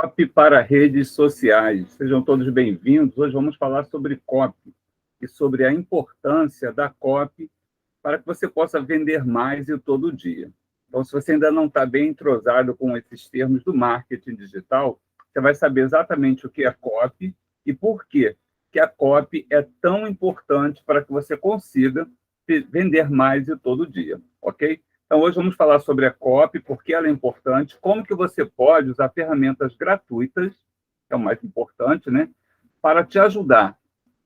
Copy para redes sociais. Sejam todos bem-vindos. Hoje vamos falar sobre copy e sobre a importância da copy para que você possa vender mais e todo dia. Então, se você ainda não está bem entrosado com esses termos do marketing digital, você vai saber exatamente o que é copy e por quê que a copy é tão importante para que você consiga vender mais e todo dia, ok? Então, hoje vamos falar sobre a copy, por que ela é importante, como que você pode usar ferramentas gratuitas, que é o mais importante, né, para te ajudar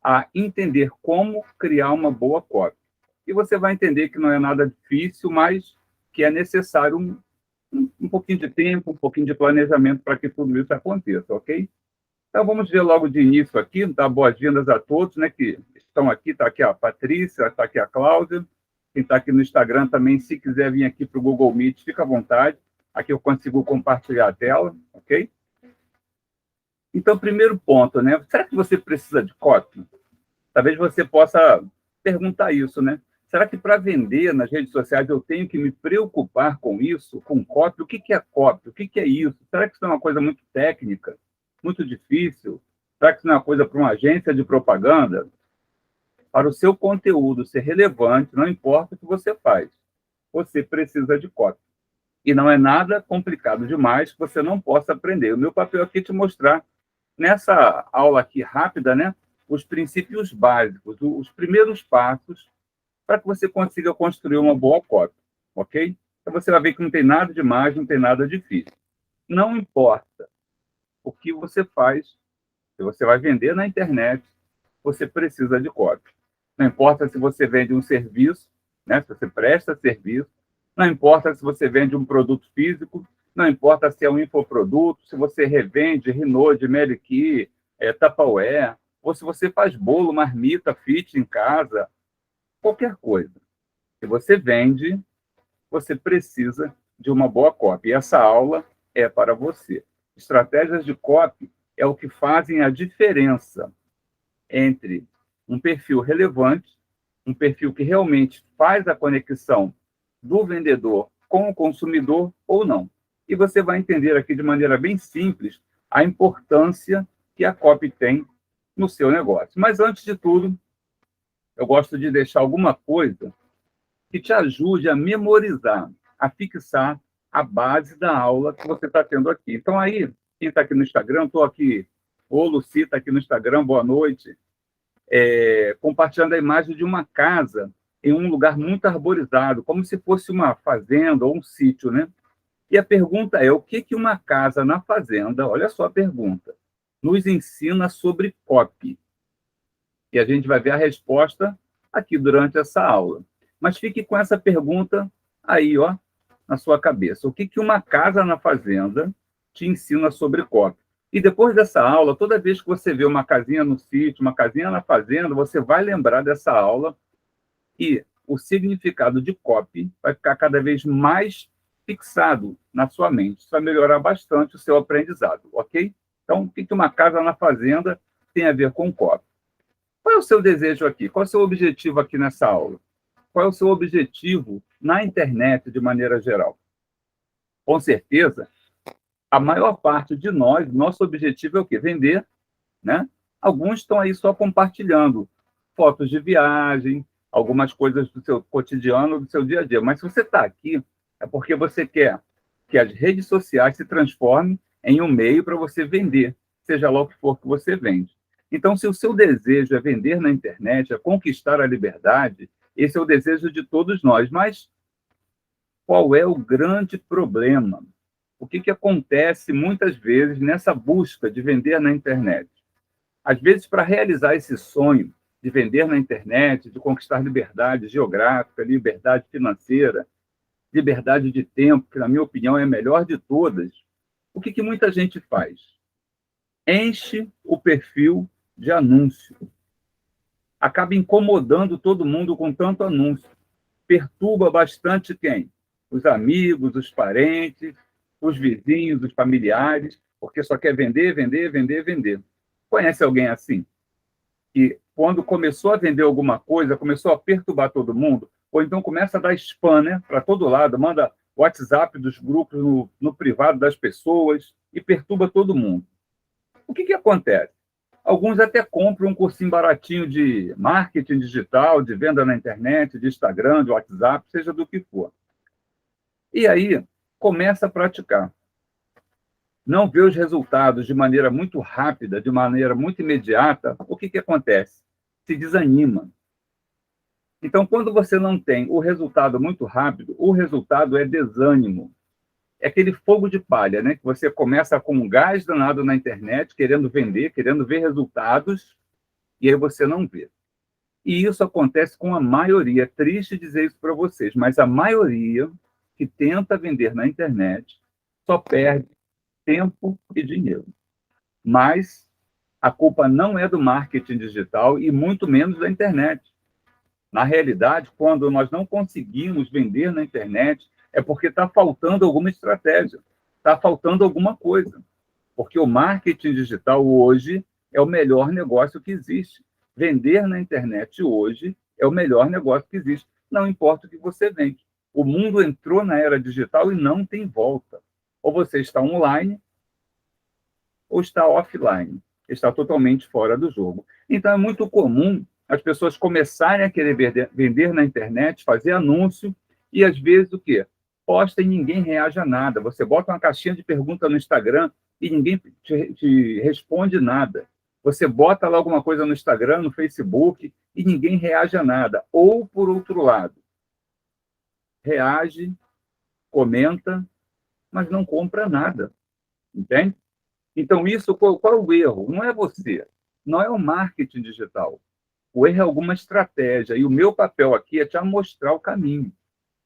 a entender como criar uma boa copy. E você vai entender que não é nada difícil, mas que é necessário um pouquinho de tempo, um pouquinho de planejamento para que tudo isso aconteça, ok? Então, vamos ver logo de início aqui, dar boas-vindas a todos, né, que estão aqui. Está aqui a Patrícia, está aqui a Cláudia. Quem está aqui no Instagram também, se quiser vir aqui para o Google Meet, fica à vontade. Aqui eu consigo compartilhar a tela, ok? Então, primeiro ponto, né? Será que você precisa de copy? Talvez você possa perguntar isso, né? Será que para vender nas redes sociais eu tenho que me preocupar com isso, com copy? O que é copy? O que é isso? Será que isso é uma coisa muito técnica, muito difícil? Será que isso não é uma coisa para uma agência de propaganda? Para o seu conteúdo ser relevante, não importa o que você faz, você precisa de copy. E não é nada complicado demais que você não possa aprender. O meu papel aqui é te mostrar, nessa aula aqui rápida, né, os princípios básicos, os primeiros passos para que você consiga construir uma boa copy, ok? Então você vai ver que não tem nada demais, não tem nada difícil. Não importa o que você faz, se você vai vender na internet, você precisa de copy. Não importa se você vende um serviço, né, se você presta serviço, não importa se você vende um produto físico, não importa se é um infoproduto, se você revende Rinode, Meliqui, Tupperware, ou se você faz bolo, marmita, fit em casa, qualquer coisa. Se você vende, você precisa de uma boa copy. E essa aula é para você. Estratégias de copy é o que fazem a diferença entre um perfil relevante, um perfil que realmente faz a conexão do vendedor com o consumidor ou não. E você vai entender aqui de maneira bem simples a importância que a copy tem no seu negócio. Mas, antes de tudo, eu gosto de deixar alguma coisa que te ajude a memorizar, a fixar a base da aula que você está tendo aqui. Então, aí, quem está aqui no Instagram, estou aqui, ô Luci está aqui no Instagram, boa noite, compartilhando a imagem de uma casa em um lugar muito arborizado, como se fosse uma fazenda ou um sítio, né? E a pergunta é, o que uma casa na fazenda, olha só a pergunta, nos ensina sobre copy? E a gente vai ver a resposta aqui durante essa aula. Mas fique com essa pergunta aí, ó, na sua cabeça. O que uma casa na fazenda te ensina sobre copy? E depois dessa aula, toda vez que você vê uma casinha no sítio, uma casinha na fazenda, você vai lembrar dessa aula e o significado de copy vai ficar cada vez mais fixado na sua mente. Isso vai melhorar bastante o seu aprendizado, ok? Então, o que uma casa na fazenda tem a ver com copy? Qual é o seu desejo aqui? Qual é o seu objetivo aqui nessa aula? Qual é o seu objetivo na internet de maneira geral? Com certeza, a maior parte de nós, nosso objetivo é o quê? Vender, né? Alguns estão aí só compartilhando fotos de viagem, algumas coisas do seu cotidiano, do seu dia a dia. Mas se você está aqui, é porque você quer que as redes sociais se transformem em um meio para você vender, seja lá o que for que você vende. Então, se o seu desejo é vender na internet, é conquistar a liberdade, esse é o desejo de todos nós. Mas qual é o grande problema? O que acontece muitas vezes nessa busca de vender na internet? Às vezes, para realizar esse sonho de vender na internet, de conquistar liberdade geográfica, liberdade financeira, liberdade de tempo, que, na minha opinião, é a melhor de todas, o que muita gente faz? Enche o perfil de anúncio. Acaba incomodando todo mundo com tanto anúncio. Perturba bastante quem? Os amigos, os parentes, os vizinhos, os familiares, porque só quer vender, vender, vender, vender. Conhece alguém assim? Que quando começou a vender alguma coisa, começou a perturbar todo mundo, ou então começa a dar spam, né, para todo lado, manda WhatsApp dos grupos no privado das pessoas, e perturba todo mundo. O que acontece? Alguns até compram um cursinho baratinho de marketing digital, de venda na internet, de Instagram, de WhatsApp, seja do que for. E aí, começa a praticar. Não vê os resultados de maneira muito rápida, de maneira muito imediata, o que acontece? Se desanima. Então, quando você não tem o resultado muito rápido, o resultado é desânimo. É aquele fogo de palha, né? Que você começa com um gás danado na internet, querendo vender, querendo ver resultados, e aí você não vê. E isso acontece com a maioria. É triste dizer isso para vocês, mas a maioria que tenta vender na internet só perde tempo e dinheiro. Mas a culpa não é do marketing digital e muito menos da internet. Na realidade, quando nós não conseguimos vender na internet, é porque está faltando alguma estratégia, está faltando alguma coisa. Porque o marketing digital hoje é o melhor negócio que existe. Vender na internet hoje é o melhor negócio que existe. Não importa o que você vende. O mundo entrou na era digital e não tem volta. Ou você está online, ou está offline. Está totalmente fora do jogo. Então, é muito comum as pessoas começarem a querer vender na internet, fazer anúncio, e às vezes o quê? Posta e ninguém reage a nada. Você bota uma caixinha de pergunta no Instagram e ninguém te responde nada. Você bota lá alguma coisa no Instagram, no Facebook, e ninguém reage a nada. Ou, por outro lado, reage, comenta, mas não compra nada. Entende? Então, isso, qual é o erro? Não é você, não é o marketing digital. O erro é alguma estratégia. E o meu papel aqui é te mostrar o caminho.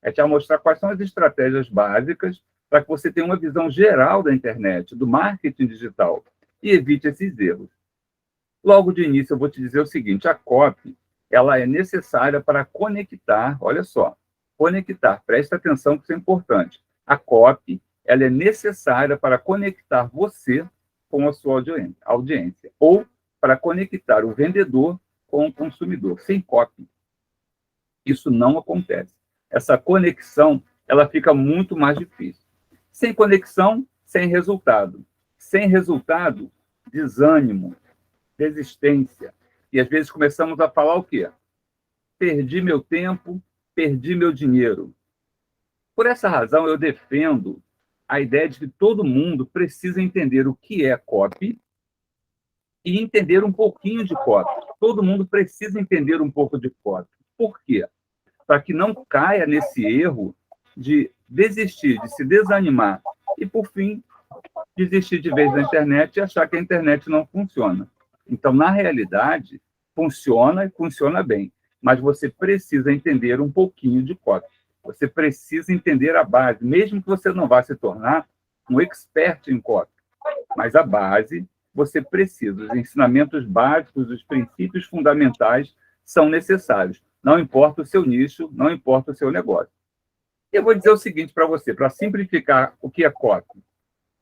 É te mostrar quais são as estratégias básicas para que você tenha uma visão geral da internet, do marketing digital, e evite esses erros. Logo de início, eu vou te dizer o seguinte: a copy, ela é necessária para conectar, olha só, conectar, presta atenção que isso é importante. A copy, ela é necessária para conectar você com a sua audiência, ou para conectar o vendedor com o consumidor. Sem copy, isso não acontece. Essa conexão, ela fica muito mais difícil. Sem conexão, sem resultado. Sem resultado, desânimo, desistência. E às vezes começamos a falar o quê? Perdi meu tempo, perdi meu dinheiro. Por essa razão, eu defendo a ideia de que todo mundo precisa entender o que é copy e entender um pouquinho de copy. Todo mundo precisa entender um pouco de copy. Por quê? Para que não caia nesse erro de desistir, de se desanimar e, por fim, desistir de vez da internet e achar que a internet não funciona. Então, na realidade, funciona e funciona bem, mas você precisa entender um pouquinho de copy. Você precisa entender a base, mesmo que você não vá se tornar um expert em copy, mas a base você precisa. Os ensinamentos básicos, os princípios fundamentais são necessários. Não importa o seu nicho, não importa o seu negócio. Eu vou dizer o seguinte para você, para simplificar o que é copy.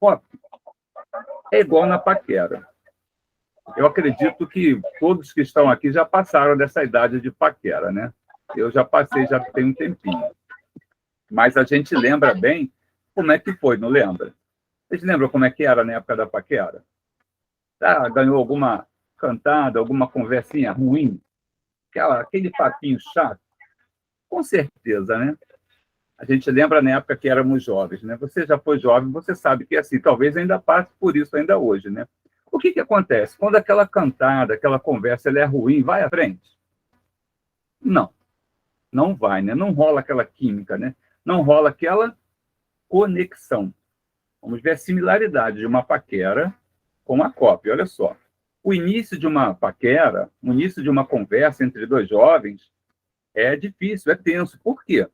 Copy é igual na paquera. Eu acredito que todos que estão aqui já passaram dessa idade de paquera, né? Eu já passei, já tem um tempinho. Mas a gente lembra bem como é que foi, não lembra? Vocês lembram como é que era na época da paquera? Tá, ganhou alguma cantada, alguma conversinha ruim? Aquele papinho chato? Com certeza, né? A gente lembra na época que éramos jovens, né? Você já foi jovem, você sabe que é assim. Talvez ainda passe por isso ainda hoje, né? O que acontece? Quando aquela cantada, aquela conversa ela é ruim, vai à frente? Não, não vai, né? Não rola aquela química, né? Não rola aquela conexão. Vamos ver a similaridade de uma paquera com a copy. Olha só. O início de uma paquera, o início de uma conversa entre dois jovens é difícil, é tenso. Por quê?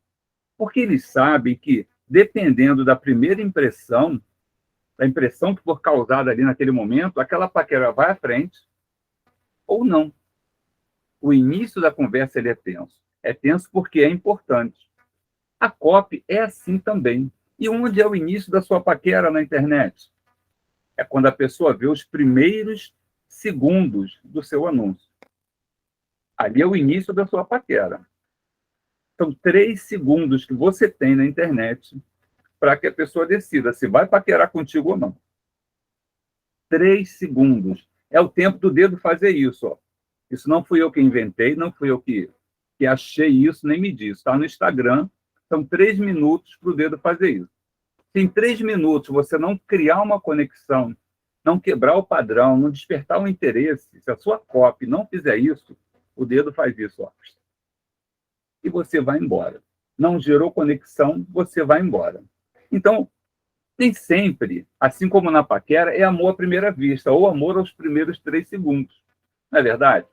Porque eles sabem que, dependendo da primeira impressão, da impressão que for causada ali naquele momento, aquela paquera vai à frente ou não. O início da conversa ele é tenso. É tenso porque é importante. A copy é assim também. E onde é o início da sua paquera na internet? É quando a pessoa vê os primeiros segundos do seu anúncio. Ali é o início da sua paquera. São 3 segundos que você tem na internet para que a pessoa decida se vai paquerar contigo ou não. 3 segundos. É o tempo do dedo fazer isso. Ó. Isso não fui eu que inventei, não fui eu que achei isso, nem me disse. Está no Instagram, são 3 minutos para o dedo fazer isso. Se em 3 minutos você não criar uma conexão, não quebrar o padrão, não despertar o interesse, se a sua copy não fizer isso, o dedo faz isso. Ó. E você vai embora. Não gerou conexão, você vai embora. Então, nem sempre, assim como na paquera, é amor à primeira vista, ou amor aos primeiros 3 segundos. Não é verdade?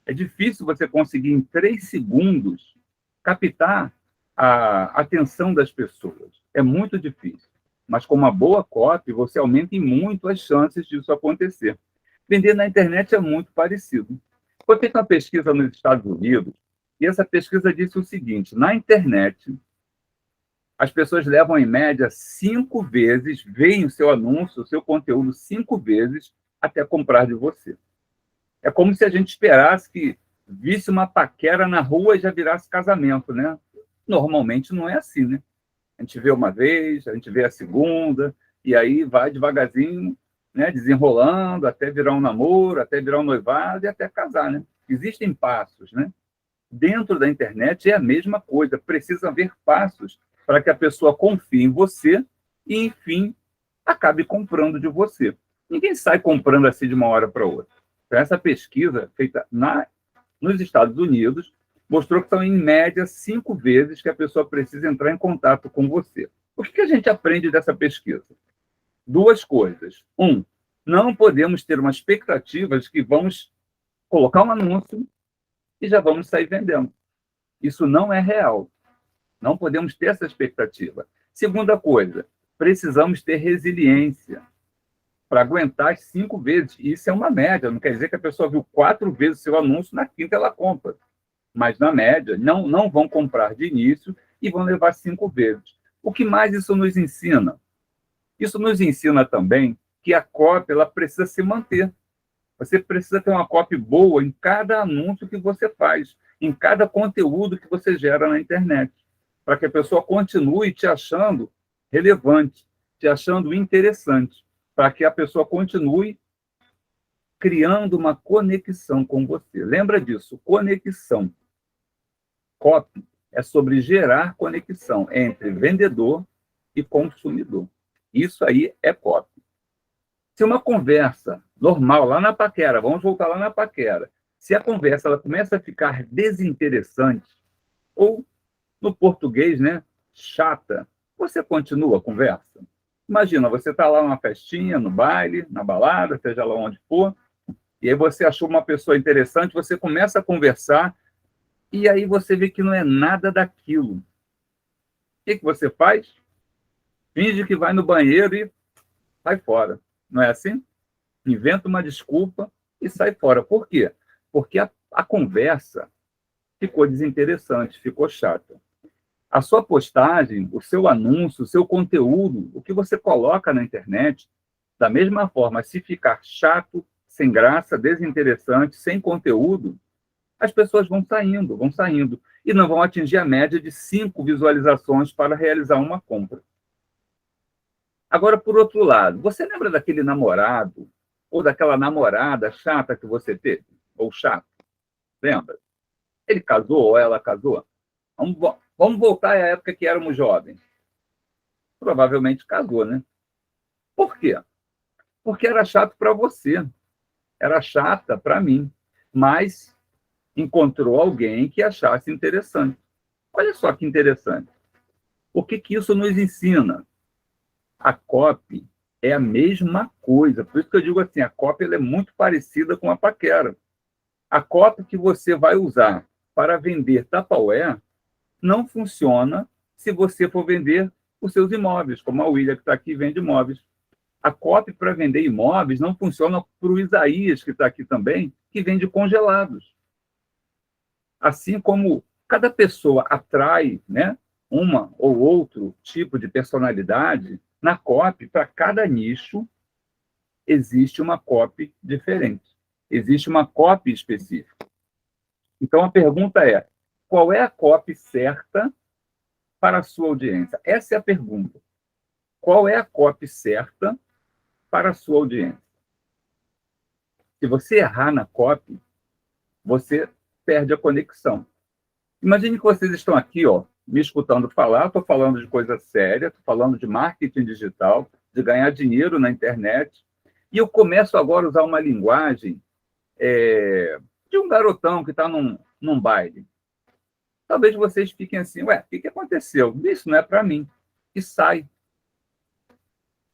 É difícil você conseguir, em 3 segundos, captar a atenção das pessoas. É muito difícil. Mas com uma boa copy, você aumenta em muito as chances disso acontecer. Vender na internet é muito parecido. Eu fiz uma pesquisa nos Estados Unidos, e essa pesquisa disse o seguinte: na internet, as pessoas levam, em média, 5 vezes, veem o seu anúncio, o seu conteúdo 5 vezes, até comprar de você. É como se a gente esperasse que visse uma paquera na rua e já virasse casamento, né? Normalmente não é assim, né? A gente vê uma vez, a gente vê a segunda, e aí vai devagarzinho, né, desenrolando, até virar um namoro, até virar um noivado e até casar, né? Existem passos, né? Dentro da internet é a mesma coisa, precisa haver passos para que a pessoa confie em você e, enfim, acabe comprando de você. Ninguém sai comprando assim de uma hora para outra. Então, essa pesquisa feita nos Estados Unidos mostrou que são, em média, 5 vezes que a pessoa precisa entrar em contato com você. O que a gente aprende dessa pesquisa? 2 coisas. Não podemos ter uma expectativa de que vamos colocar um anúncio e já vamos sair vendendo. Isso não é real. Não podemos ter essa expectativa. Segunda coisa, precisamos ter resiliência para aguentar as 5 vezes. Isso é uma média, não quer dizer que a pessoa viu 4 vezes o seu anúncio, na quinta ela compra. Mas, na média, não vão comprar de início e vão levar 5 vezes. O que mais isso nos ensina? Isso nos ensina também que a copy ela precisa se manter. Você precisa ter uma copy boa em cada anúncio que você faz, em cada conteúdo que você gera na internet, para que a pessoa continue te achando relevante, te achando interessante, para que a pessoa continue criando uma conexão com você. Lembra disso, conexão. Copy é sobre gerar conexão entre vendedor e consumidor. Isso aí é copy. Se uma conversa normal, lá na paquera, vamos voltar lá na paquera, se a conversa ela começa a ficar desinteressante, ou, no português, né, chata, você continua a conversa? Imagina, você está lá numa festinha, no baile, na balada, seja lá onde for, e aí você achou uma pessoa interessante, você começa a conversar, e aí você vê que não é nada daquilo. O que você faz? Finge que vai no banheiro e sai fora. Não é assim? Inventa uma desculpa e sai fora. Por quê? Porque a conversa ficou desinteressante, ficou chata. A sua postagem, o seu anúncio, o seu conteúdo, o que você coloca na internet, da mesma forma, se ficar chato, sem graça, desinteressante, sem conteúdo, as pessoas vão saindo, e não vão atingir a média de 5 visualizações para realizar uma compra. Agora, por outro lado, você lembra daquele namorado ou daquela namorada chata que você teve? Ou chato? Lembra? Ele casou ou ela casou? Vamos voltar à época que éramos jovens. Provavelmente casou, né? Por quê? Porque era chato para você. Era chata para mim. Mas encontrou alguém que achasse interessante. Olha só que interessante. O que isso nos ensina? A copy é a mesma coisa. Por isso que eu digo assim, a copy ela é muito parecida com a paquera. A copy que você vai usar para vender Tupperware não funciona se você for vender os seus imóveis, como a William, que está aqui, vende imóveis. A copy para vender imóveis não funciona para o Isaías, que está aqui também, que vende congelados. Assim como cada pessoa atrai, né, uma ou outro tipo de personalidade, na copy, para cada nicho, existe uma copy diferente. Existe uma copy específica. Então, a pergunta é, qual é a copy certa para a sua audiência? Essa é a pergunta. Qual é a copy certa para a sua audiência? Se você errar na copy, você perde a conexão. Imagine que vocês estão aqui, ó, me escutando falar, estou falando de coisa séria, estou falando de marketing digital, de ganhar dinheiro na internet, e eu começo agora a usar uma linguagem de um garotão que está num baile. Talvez vocês fiquem assim, ué, o que aconteceu? Isso não é para mim. E sai.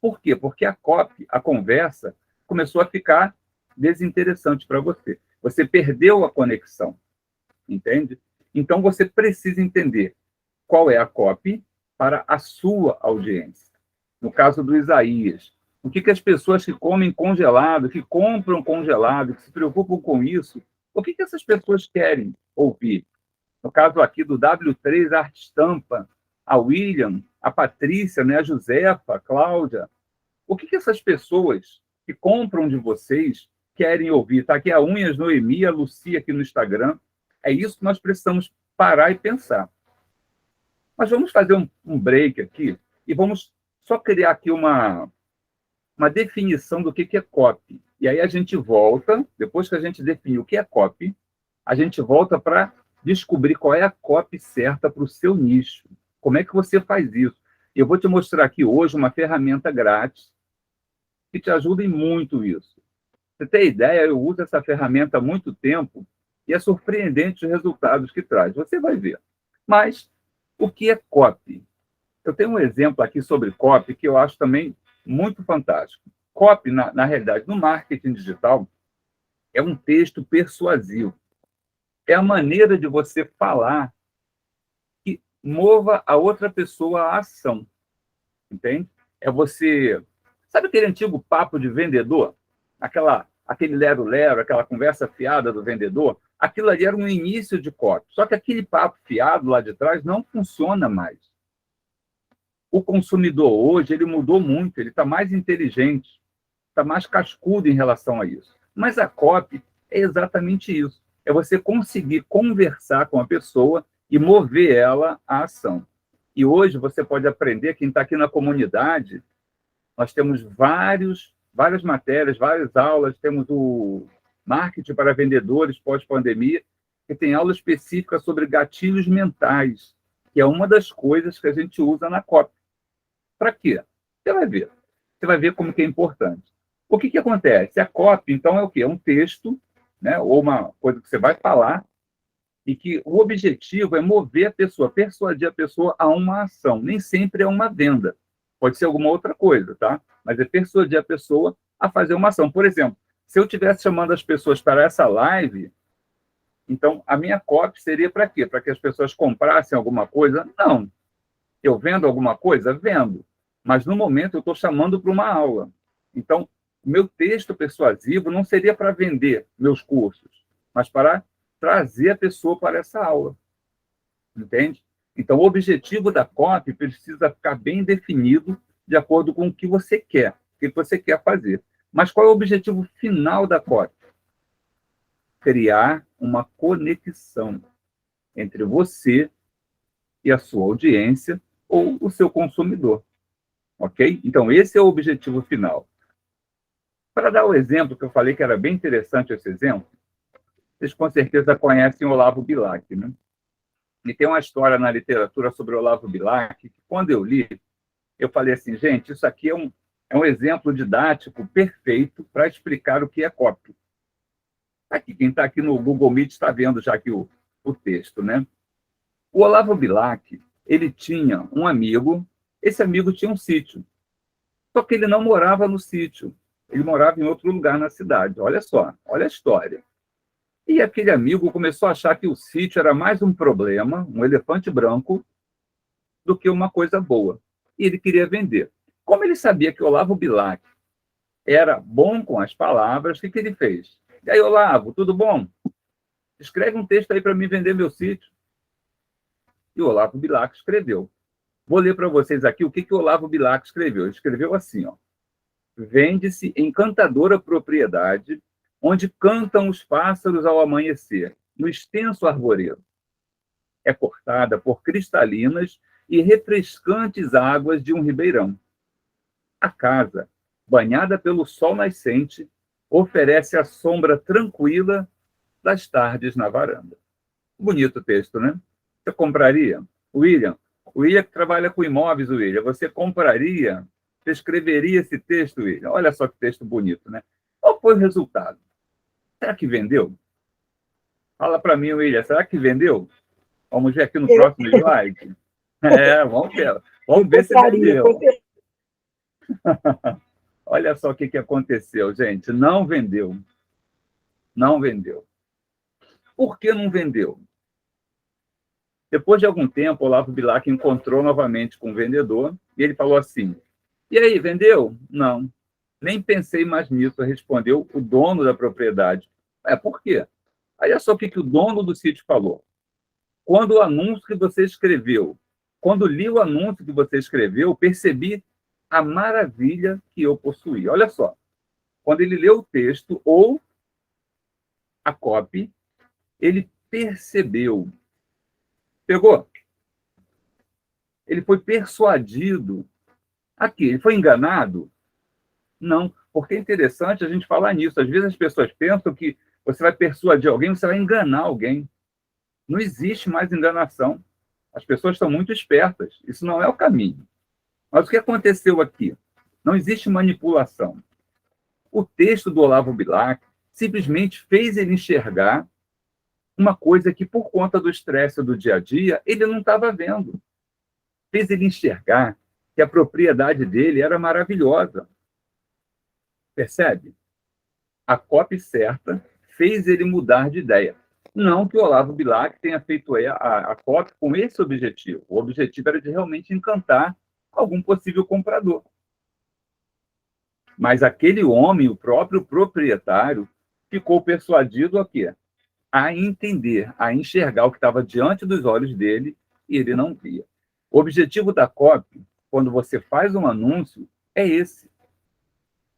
Por quê? Porque a copy, a conversa, começou a ficar desinteressante para você. Você perdeu a conexão, entende? Então, você precisa entender qual é a copy para a sua audiência. No caso do Isaías, o que as pessoas que comem congelado, que compram congelado, que se preocupam com isso, o que essas pessoas querem ouvir? No caso aqui do W3 Arte Estampa, a William, a Patrícia, né, a Josefa, a Cláudia, o que essas pessoas que compram de vocês querem ouvir? Está aqui a Unhas Noemi, a Lucia aqui no Instagram. É isso que nós precisamos parar e pensar. Mas vamos fazer um break aqui e vamos só criar aqui uma definição do que é copy. E aí a gente volta, depois que a gente definiu o que é copy, a gente volta para descobrir qual é a copy certa para o seu nicho. Como é que você faz isso? Eu vou te mostrar aqui hoje uma ferramenta grátis que te ajuda em muito isso. Você tem ideia? Eu uso essa ferramenta há muito tempo e é surpreendente os resultados que traz. Você vai ver. Mas o que é copy? Eu tenho um exemplo aqui sobre copy que eu acho também muito fantástico. Copy, na realidade, no marketing digital, é um texto persuasivo. É a maneira de você falar que mova a outra pessoa à ação. Entende? É você... Sabe aquele antigo papo de vendedor? Aquele lero-lero, aquela conversa fiada do vendedor? Aquilo ali era um início de copy. Só que aquele papo fiado lá de trás não funciona mais. O consumidor hoje, ele mudou muito, ele está mais inteligente, está mais cascudo em relação a isso. Mas a copy é exatamente isso. É você conseguir conversar com a pessoa e mover ela à ação. E hoje você pode aprender, quem está aqui na comunidade, nós temos várias matérias, várias aulas, temos o Marketing para Vendedores pós-pandemia, que tem aula específica sobre gatilhos mentais, que é uma das coisas que a gente usa na copy. Para quê? Você vai ver. Você vai ver como que é importante. O que acontece? A copy, então, é o quê? É um texto, né, ou uma coisa que você vai falar, e que o objetivo é mover a pessoa, persuadir a pessoa a uma ação. Nem sempre é uma venda. Pode ser alguma outra coisa, tá? Mas é persuadir a pessoa a fazer uma ação. Por exemplo, se eu estivesse chamando as pessoas para essa live, então a minha copy seria para quê? Para que as pessoas comprassem alguma coisa? Não. Eu vendo alguma coisa? Vendo. Mas, no momento, eu estou chamando para uma aula. Então, o meu texto persuasivo não seria para vender meus cursos, mas para trazer a pessoa para essa aula. Entende? Então, o objetivo da copy precisa ficar bem definido de acordo com o que você quer, o que você quer fazer. Mas qual é o objetivo final da copy? Criar uma conexão entre você e a sua audiência ou o seu consumidor. Ok? Então, esse é o objetivo final. Para dar o exemplo que eu falei que era bem interessante esse exemplo, vocês com certeza conhecem Olavo Bilac, né? E tem uma história na literatura sobre Olavo Bilac, que quando eu li, eu falei assim, gente, isso aqui é um exemplo didático perfeito para explicar o que é copy. Aqui, quem está aqui no Google Meet está vendo já aqui o texto, né? O Olavo Bilac, ele tinha um amigo, esse amigo tinha um sítio, só que ele não morava no sítio, ele morava em outro lugar na cidade. Olha só, olha a história. E aquele amigo começou a achar que o sítio era mais um problema, um elefante branco, do que uma coisa boa. E ele queria vender. Como ele sabia que Olavo Bilac era bom com as palavras, o que ele fez? E aí, Olavo, tudo bom? Escreve um texto aí para mim vender meu sítio. E o Olavo Bilac escreveu. Vou ler para vocês aqui o que o Olavo Bilac escreveu. Ele escreveu assim, ó. Vende-se encantadora propriedade, onde cantam os pássaros ao amanhecer, no extenso arvoredo. É cortada por cristalinas e refrescantes águas de um ribeirão. A casa, banhada pelo sol nascente, oferece a sombra tranquila das tardes na varanda. Bonito texto, né? Você compraria? William que trabalha com imóveis, William, você compraria, você escreveria esse texto, William? Olha só que texto bonito, né? Qual foi o resultado? Será que vendeu? Fala para mim, William, será que vendeu? Vamos ver aqui no próximo slide. Vamos ver. Vamos ver se vendeu. Olha só o que aconteceu, gente. Não vendeu. Não vendeu. Por que não vendeu? Depois de algum tempo, Olavo Bilac encontrou novamente com o vendedor e ele falou assim: e aí, vendeu? Não. Nem pensei mais nisso, respondeu o dono da propriedade. Por quê? Olha só o que o dono do sítio falou. Quando o anúncio que você escreveu, quando li o anúncio que você escreveu, percebi a maravilha que eu possuía. Olha só. Quando ele leu o texto ou a copy, ele percebeu. Pegou? Ele foi persuadido. Aqui, ele foi enganado? Não, porque é interessante a gente falar nisso. Às vezes as pessoas pensam que você vai persuadir alguém, você vai enganar alguém. Não existe mais enganação. As pessoas estão muito espertas. Isso não é o caminho. Mas o que aconteceu aqui? Não existe manipulação. O texto do Olavo Bilac simplesmente fez ele enxergar uma coisa que, por conta do estresse do dia a dia, ele não estava vendo. Fez ele enxergar que a propriedade dele era maravilhosa. Percebe? A copy certa fez ele mudar de ideia. Não que o Olavo Bilac tenha feito a copy com esse objetivo. O objetivo era de realmente encantar algum possível comprador. Mas aquele homem, o próprio proprietário, ficou persuadido a quê? A entender, a enxergar o que estava diante dos olhos dele e ele não via. O objetivo da copy, quando você faz um anúncio, é esse.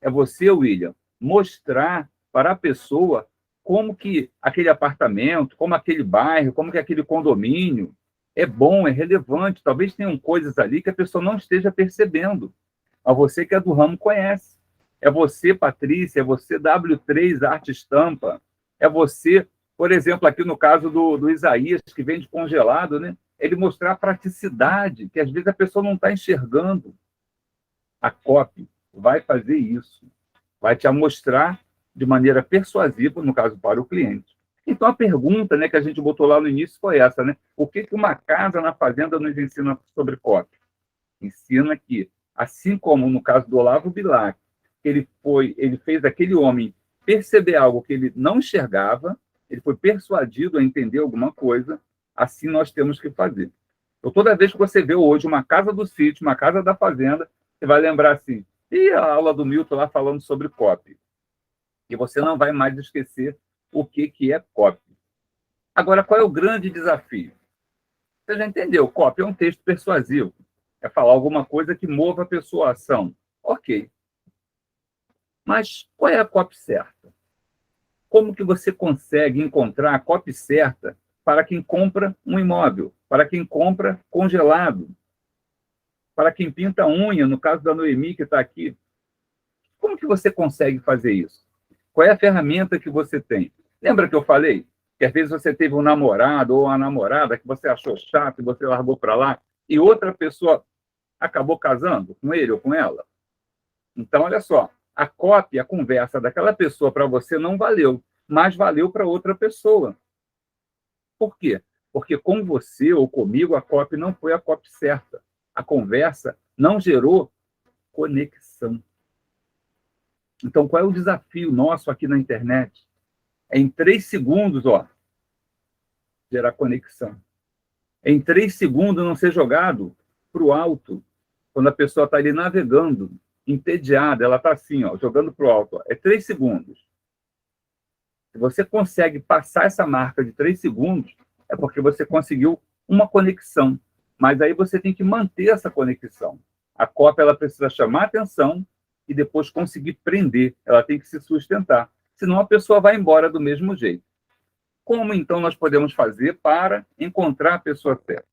É você, William, mostrar para a pessoa como que aquele apartamento, como aquele bairro, como que aquele condomínio é bom, é relevante. Talvez tenham coisas ali que a pessoa não esteja percebendo. Mas você que é do ramo conhece. É você, Patrícia, é você, W3 Arte Estampa, é você, por exemplo, aqui no caso do Isaías, que vende congelado, né? Ele mostrar a praticidade, que às vezes a pessoa não está enxergando. A copy vai fazer isso. Vai te mostrar de maneira persuasiva, no caso, para o cliente. Então, a pergunta, né, que a gente botou lá no início foi essa, né? O que uma casa na fazenda nos ensina sobre copy? Ensina que, assim como no caso do Olavo Bilac, ele fez aquele homem perceber algo que ele não enxergava, ele foi persuadido a entender alguma coisa, assim nós temos que fazer. Então, toda vez que você vê hoje uma casa do sítio, uma casa da fazenda, você vai lembrar assim, e a aula do Milton lá falando sobre copy. E você não vai mais esquecer o que é copy. Agora, qual é o grande desafio? Você já entendeu, copy é um texto persuasivo. É falar alguma coisa que mova a pessoa à ação. Ok. Mas qual é a copy certa? Como que você consegue encontrar a copy certa para quem compra um imóvel, para quem compra congelado, para quem pinta a unha, no caso da Noemi, que está aqui? Como que você consegue fazer isso? Qual é a ferramenta que você tem? Lembra que eu falei que às vezes você teve um namorado ou uma namorada que você achou chato e você largou para lá e outra pessoa acabou casando com ele ou com ela? Então, olha só, a cópia, a conversa daquela pessoa para você não valeu, mas valeu para outra pessoa. Por quê? Porque com você ou comigo a cópia não foi a cópia certa. A conversa não gerou conexão. Então, qual é o desafio nosso aqui na internet? É em 3 segundos, gerar conexão. É em 3 segundos não ser jogado para o alto, quando a pessoa está ali navegando, entediada, ela está assim, jogando para o alto. É 3 segundos. Se você consegue passar essa marca de 3 segundos, é porque você conseguiu uma conexão. Mas aí você tem que manter essa conexão. A cópia ela precisa chamar atenção e depois conseguir prender. Ela tem que se sustentar. Senão a pessoa vai embora do mesmo jeito. Como, então, nós podemos fazer para encontrar a pessoa certa?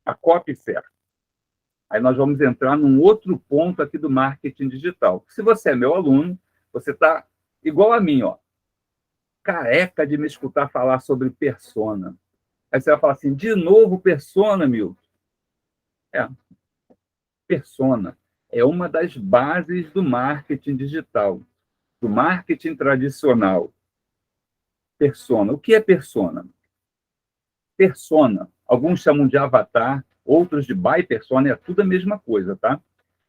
A cópia certa. Aí nós vamos entrar num outro ponto aqui do marketing digital. Se você é meu aluno, você está igual a mim, ó, careca de me escutar falar sobre persona. Aí você vai falar assim, de novo persona, Milton? É, persona é uma das bases do marketing digital, do marketing tradicional. Persona. O que é persona? Persona. Alguns chamam de avatar, outros de by persona, é tudo a mesma coisa, tá?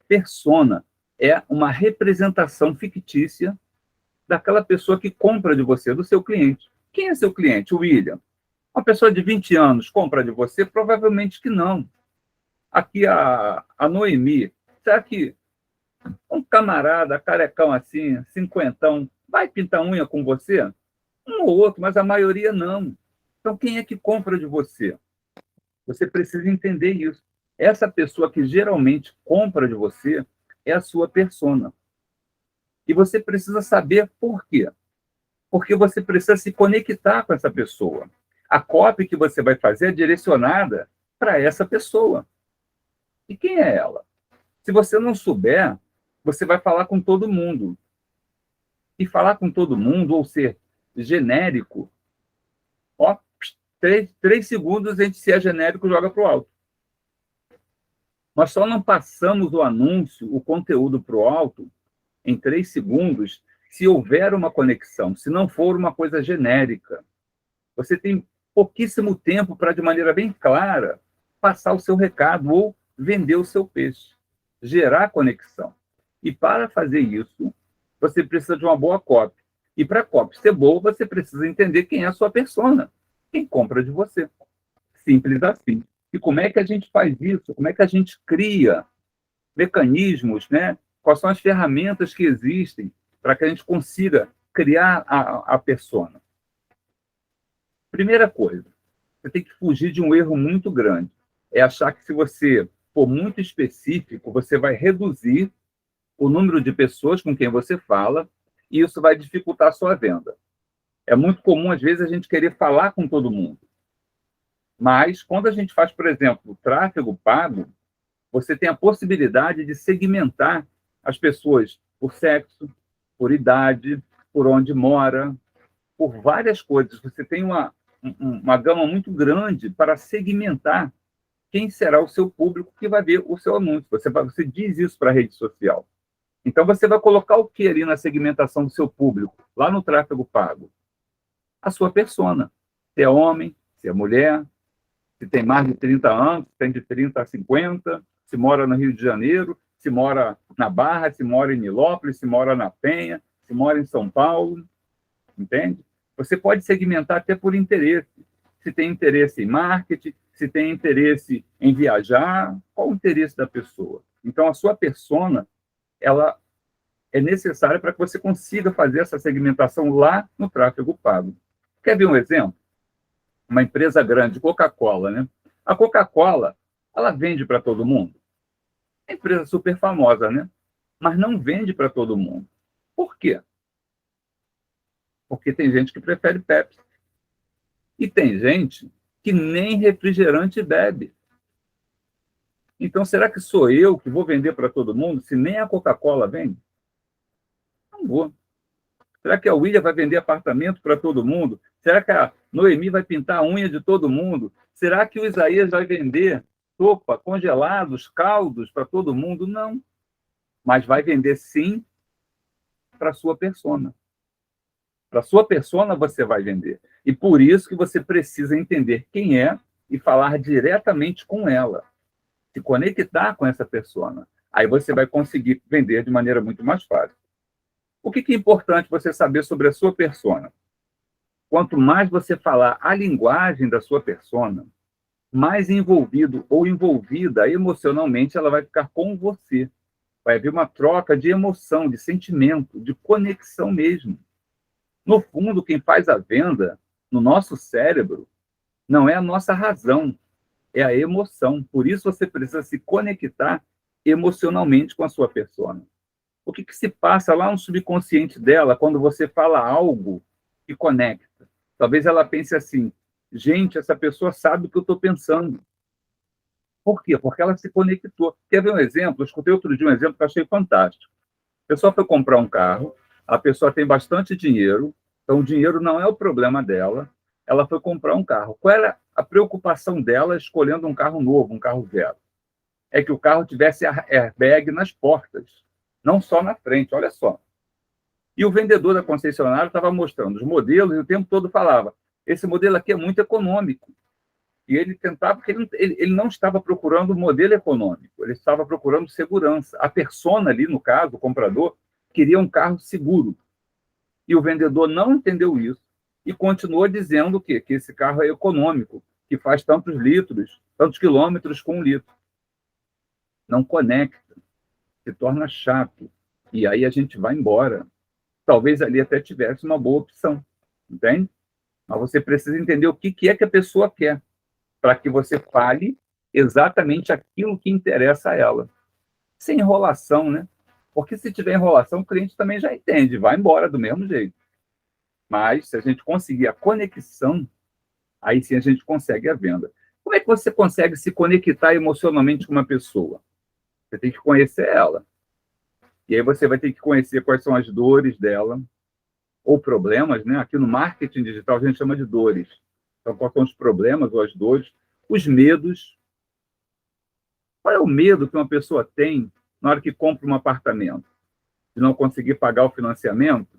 Persona é uma representação fictícia daquela pessoa que compra de você, do seu cliente. Quem é seu cliente? O William. Uma pessoa de 20 anos compra de você? Provavelmente que não. Aqui a Noemi, será que um camarada carecão assim, cinquentão, vai pintar unha com você? Um ou outro, mas a maioria não. Então, quem é que compra de você? Você precisa entender isso. Essa pessoa que geralmente compra de você é a sua persona. E você precisa saber por quê. Porque você precisa se conectar com essa pessoa. A copy que você vai fazer é direcionada para essa pessoa. E quem é ela? Se você não souber, você vai falar com todo mundo. E falar com todo mundo, ou ser genérico, ó, 3 segundos, a gente, se é genérico, joga para o alto. Nós só não passamos o anúncio, o conteúdo para o alto, em 3 segundos, se houver uma conexão, se não for uma coisa genérica. Você tem pouquíssimo tempo para, de maneira bem clara, passar o seu recado ou vender o seu peixe, gerar conexão. E para fazer isso, você precisa de uma boa copy. E para a copy ser boa, você precisa entender quem é a sua persona, quem compra de você. Simples assim. E como é que a gente faz isso? Como é que a gente cria mecanismos, né? Quais são as ferramentas que existem para que a gente consiga criar a persona? Primeira coisa, você tem que fugir de um erro muito grande. É achar que, se você for muito específico, você vai reduzir o número de pessoas com quem você fala e isso vai dificultar a sua venda. É muito comum, às vezes, a gente querer falar com todo mundo. Mas, quando a gente faz, por exemplo, tráfego pago, você tem a possibilidade de segmentar as pessoas por sexo, por idade, por onde mora, por várias coisas. Você tem uma gama muito grande para segmentar quem será o seu público que vai ver o seu anúncio. Você diz isso para a rede social. Então, você vai colocar o que ali na segmentação do seu público, lá no tráfego pago? A sua persona. Se é homem, se é mulher, se tem mais de 30 anos, se tem de 30 a 50, se mora no Rio de Janeiro, se mora na Barra, se mora em Nilópolis, se mora na Penha, se mora em São Paulo, entende? Você pode segmentar até por interesse. Se tem interesse em marketing, se tem interesse em viajar, qual o interesse da pessoa? Então, a sua persona, ela é necessária para que você consiga fazer essa segmentação lá no tráfego pago. Quer ver um exemplo? Uma empresa grande, Coca-Cola, né? A Coca-Cola, ela vende para todo mundo. É uma empresa super famosa, né? Mas não vende para todo mundo. Por quê? Porque tem gente que prefere Pepsi. E tem gente que nem refrigerante bebe. Então, será que sou eu que vou vender para todo mundo se nem a Coca-Cola vende? Não vou. Será que a William vai vender apartamento para todo mundo? Será que a Noemi vai pintar a unha de todo mundo? Será que o Isaías vai vender sopa, congelados, caldos para todo mundo? Não. Mas vai vender, sim, para a sua persona. Para a sua persona você vai vender. E por isso que você precisa entender quem é e falar diretamente com ela. Se conectar com essa persona. Aí você vai conseguir vender de maneira muito mais fácil. O que é importante você saber sobre a sua persona? Quanto mais você falar a linguagem da sua persona, mais envolvido ou envolvida emocionalmente ela vai ficar com você. Vai haver uma troca de emoção, de sentimento, de conexão mesmo. No fundo, quem faz a venda no nosso cérebro não é a nossa razão, é a emoção. Por isso você precisa se conectar emocionalmente com a sua persona. O que se passa lá no subconsciente dela quando você fala algo que conecta? Talvez ela pense assim, gente, essa pessoa sabe o que eu estou pensando. Por quê? Porque ela se conectou. Quer ver um exemplo? Eu escutei outro dia um exemplo que eu achei fantástico. A pessoa foi comprar um carro A pessoa tem bastante dinheiro, então o dinheiro não é o problema dela. Ela foi comprar um carro. Qual era a preocupação dela escolhendo um carro novo, um carro zero? É que o carro tivesse airbag nas portas, não só na frente, olha só. E o vendedor da concessionária estava mostrando os modelos e o tempo todo falava: esse modelo aqui é muito econômico. E ele tentava, porque ele não estava procurando modelo econômico, ele estava procurando segurança. A persona ali, no caso, o comprador, queria um carro seguro. E o vendedor não entendeu isso e continuou dizendo o quê? Que esse carro é econômico, que faz tantos litros, tantos quilômetros com um litro. Não conecta, se torna chato. E aí a gente vai embora. Talvez ali até tivesse uma boa opção, entende? Mas você precisa entender o que é que a pessoa quer, para que você fale exatamente aquilo que interessa a ela. Sem enrolação, né? Porque se tiver enrolação, o cliente também já entende, vai embora do mesmo jeito. Mas se a gente conseguir a conexão, aí sim a gente consegue a venda. Como é que você consegue se conectar emocionalmente com uma pessoa? Você tem que conhecer ela. E aí você vai ter que conhecer quais são as dores dela, ou problemas, né? Aqui no marketing digital a gente chama de dores. Então, quais são os problemas ou as dores, os medos. Qual é o medo que uma pessoa tem na hora que compra um apartamento? De não conseguir pagar o financiamento?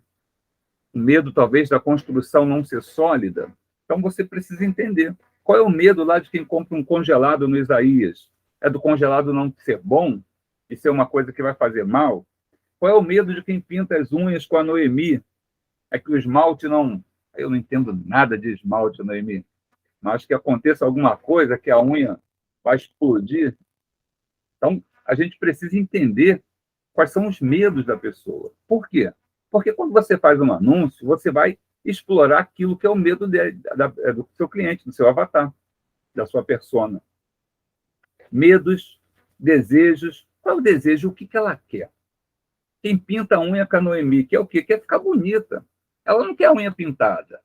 O medo, talvez, da construção não ser sólida? Então, você precisa entender. Qual é o medo lá de quem compra um congelado no Isaías? É do congelado não ser bom? E ser uma coisa que vai fazer mal? Qual é o medo de quem pinta as unhas com a Noemi? É que o esmalte não... Eu não entendo nada de esmalte, Noemi. Mas que aconteça alguma coisa que a unha vai explodir. Então, a gente precisa entender quais são os medos da pessoa. Por quê? Porque quando você faz um anúncio, você vai explorar aquilo que é o medo do seu cliente, do seu avatar, da sua persona. Medos, desejos. Qual é o desejo? O que ela quer? Quem pinta a unha com a Noemi quer o quê? Quer ficar bonita. Ela não quer a unha pintada.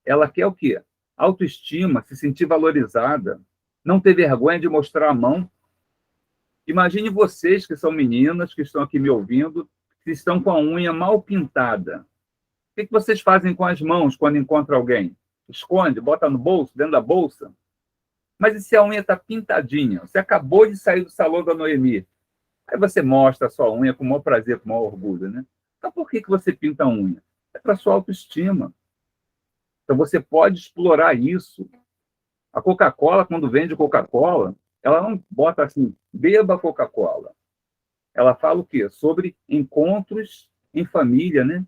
Ela quer o quê? Autoestima, se sentir valorizada, não ter vergonha de mostrar a mão. Imagine vocês que são meninas, que estão aqui me ouvindo, que estão com a unha mal pintada. O que vocês fazem com as mãos quando encontram alguém? Esconde, bota no bolso, dentro da bolsa? Mas e se a unha está pintadinha? Você acabou de sair do salão da Noemi. Aí você mostra a sua unha com o maior prazer, com o maior orgulho, né? Então por que você pinta a unha? É para a sua autoestima. Então você pode explorar isso. A Coca-Cola, quando vende Coca-Cola, ela não bota assim, beba Coca-Cola. Ela fala o quê? Sobre encontros em família, né?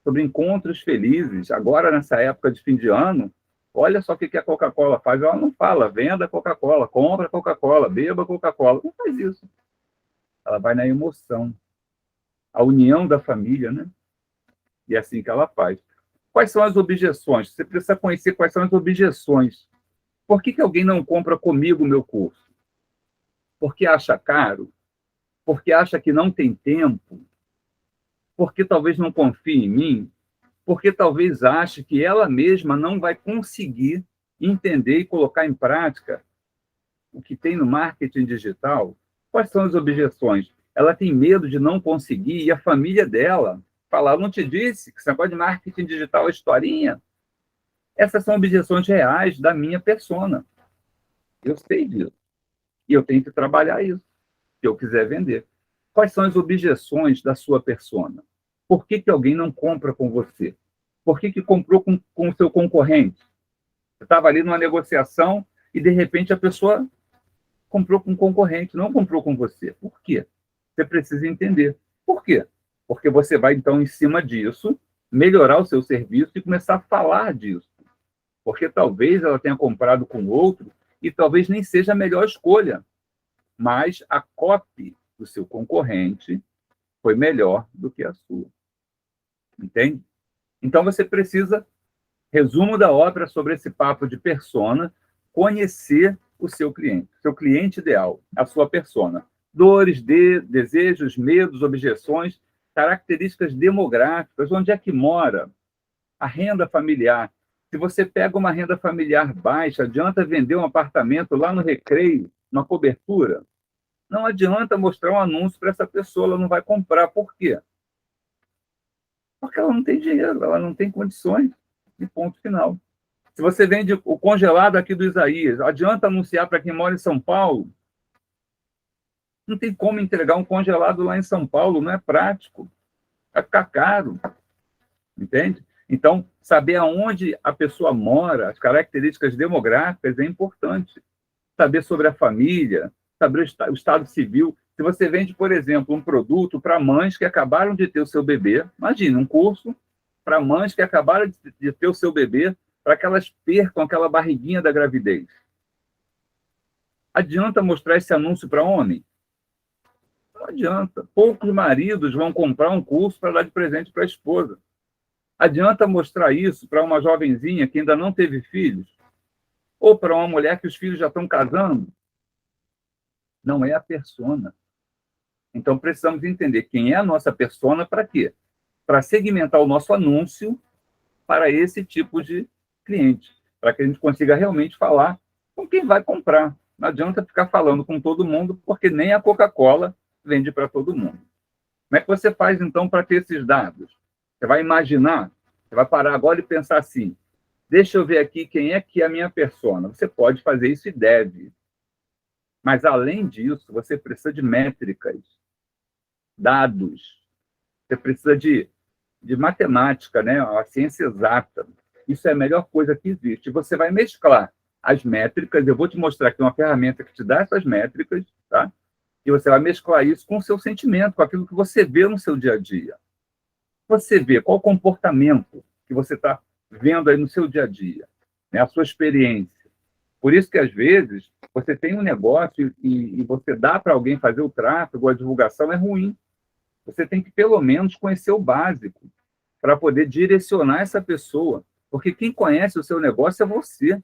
Sobre encontros felizes. Agora, nessa época de fim de ano, olha só o que a Coca-Cola faz. Ela não fala, venda Coca-Cola, compra Coca-Cola, beba Coca-Cola. Não faz isso. Ela vai na emoção. A união da família, né? E é assim que ela faz. Quais são as objeções? Você precisa conhecer quais são as objeções. Por que alguém não compra comigo o meu curso? Porque acha caro? Porque acha que não tem tempo? Porque talvez não confie em mim? Porque talvez ache que ela mesma não vai conseguir entender e colocar em prática o que tem no marketing digital? Quais são as objeções? Ela tem medo de não conseguir e a família dela falar, não te disse que esse negócio de marketing digital é historinha? Essas são objeções reais da minha persona. Eu sei disso. E eu tenho que trabalhar isso, se eu quiser vender. Quais são as objeções da sua persona? Por que alguém não compra com você? Por que comprou com o seu concorrente? Você estava ali numa negociação e, de repente, a pessoa comprou com um concorrente, não comprou com você. Por quê? Você precisa entender. Por quê? Porque você vai, então, em cima disso, melhorar o seu serviço e começar a falar disso. Porque talvez ela tenha comprado com outro e talvez nem seja a melhor escolha. Mas a copy do seu concorrente foi melhor do que a sua. Entende? Então, você precisa, resumo da ópera sobre esse papo de persona, conhecer o seu cliente ideal, a sua persona. Dores, desejos, medos, objeções, características demográficas, onde é que mora, a renda familiar. Se você pega uma renda familiar baixa, adianta vender um apartamento lá no Recreio, na cobertura? Não adianta mostrar um anúncio para essa pessoa, ela não vai comprar. Por quê? Porque ela não tem dinheiro, ela não tem condições, de ponto final. Se você vende o congelado aqui do Isaías, adianta anunciar para quem mora em São Paulo? Não tem como entregar um congelado lá em São Paulo, não é prático. Vai ficar caro, entende? Então, saber aonde a pessoa mora, as características demográficas é importante. Saber sobre a família, saber o estado civil. Se você vende, por exemplo, um produto para mães que acabaram de ter o seu bebê, imagine um curso para mães que acabaram de ter o seu bebê, para que elas percam aquela barriguinha da gravidez. Adianta mostrar esse anúncio para homem? Não adianta. Poucos maridos vão comprar um curso para dar de presente para a esposa. Adianta mostrar isso para uma jovenzinha que ainda não teve filhos? Ou para uma mulher que os filhos já estão casando? Não é a persona. Então, precisamos entender quem é a nossa persona para quê? Para segmentar o nosso anúncio para esse tipo de cliente, para que a gente consiga realmente falar com quem vai comprar. Não adianta ficar falando com todo mundo, porque nem a Coca-Cola vende para todo mundo. Como é que você faz, então, para ter esses dados? Você vai imaginar, você vai parar agora e pensar assim, deixa eu ver aqui quem é que é a minha persona. Você pode fazer isso e deve. Mas, além disso, você precisa de métricas, dados. Você precisa de matemática, né? A ciência exata. Isso é a melhor coisa que existe. Você vai mesclar as métricas. Eu vou te mostrar aqui uma ferramenta que te dá essas métricas, tá? E você vai mesclar isso com o seu sentimento, com aquilo que você vê no seu dia a dia. Você vê qual o comportamento que você está vendo aí no seu dia a dia, né? A sua experiência. Por isso que, às vezes, você tem um negócio e você dá para alguém fazer o tráfego, a divulgação é ruim. Você tem que, pelo menos, conhecer o básico para poder direcionar essa pessoa. Porque quem conhece o seu negócio é você.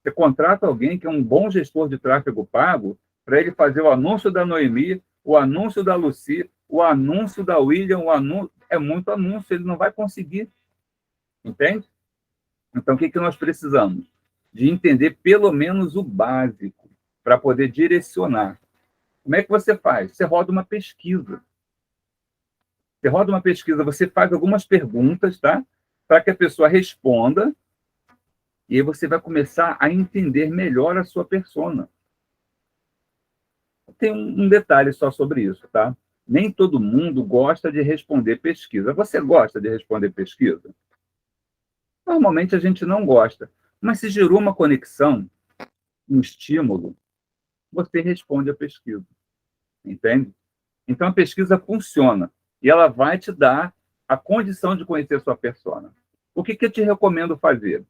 Você contrata alguém que é um bom gestor de tráfego pago para ele fazer o anúncio da Noemi, o anúncio da Lucy, o anúncio da William, o anúncio... É muito anúncio, ele não vai conseguir. Entende? Então, o que nós precisamos? De entender pelo menos o básico para poder direcionar. Como é que você faz? Você roda uma pesquisa. Você roda uma pesquisa, você faz algumas perguntas, tá? Para que a pessoa responda, e aí você vai começar a entender melhor a sua persona. Tem um detalhe só sobre isso, tá? Nem todo mundo gosta de responder pesquisa. Você gosta de responder pesquisa? Normalmente a gente não gosta. Mas se gerou uma conexão, um estímulo, você responde a pesquisa. Entende? Então, a pesquisa funciona e ela vai te dar a condição de conhecer a sua persona. O que eu te recomendo fazer?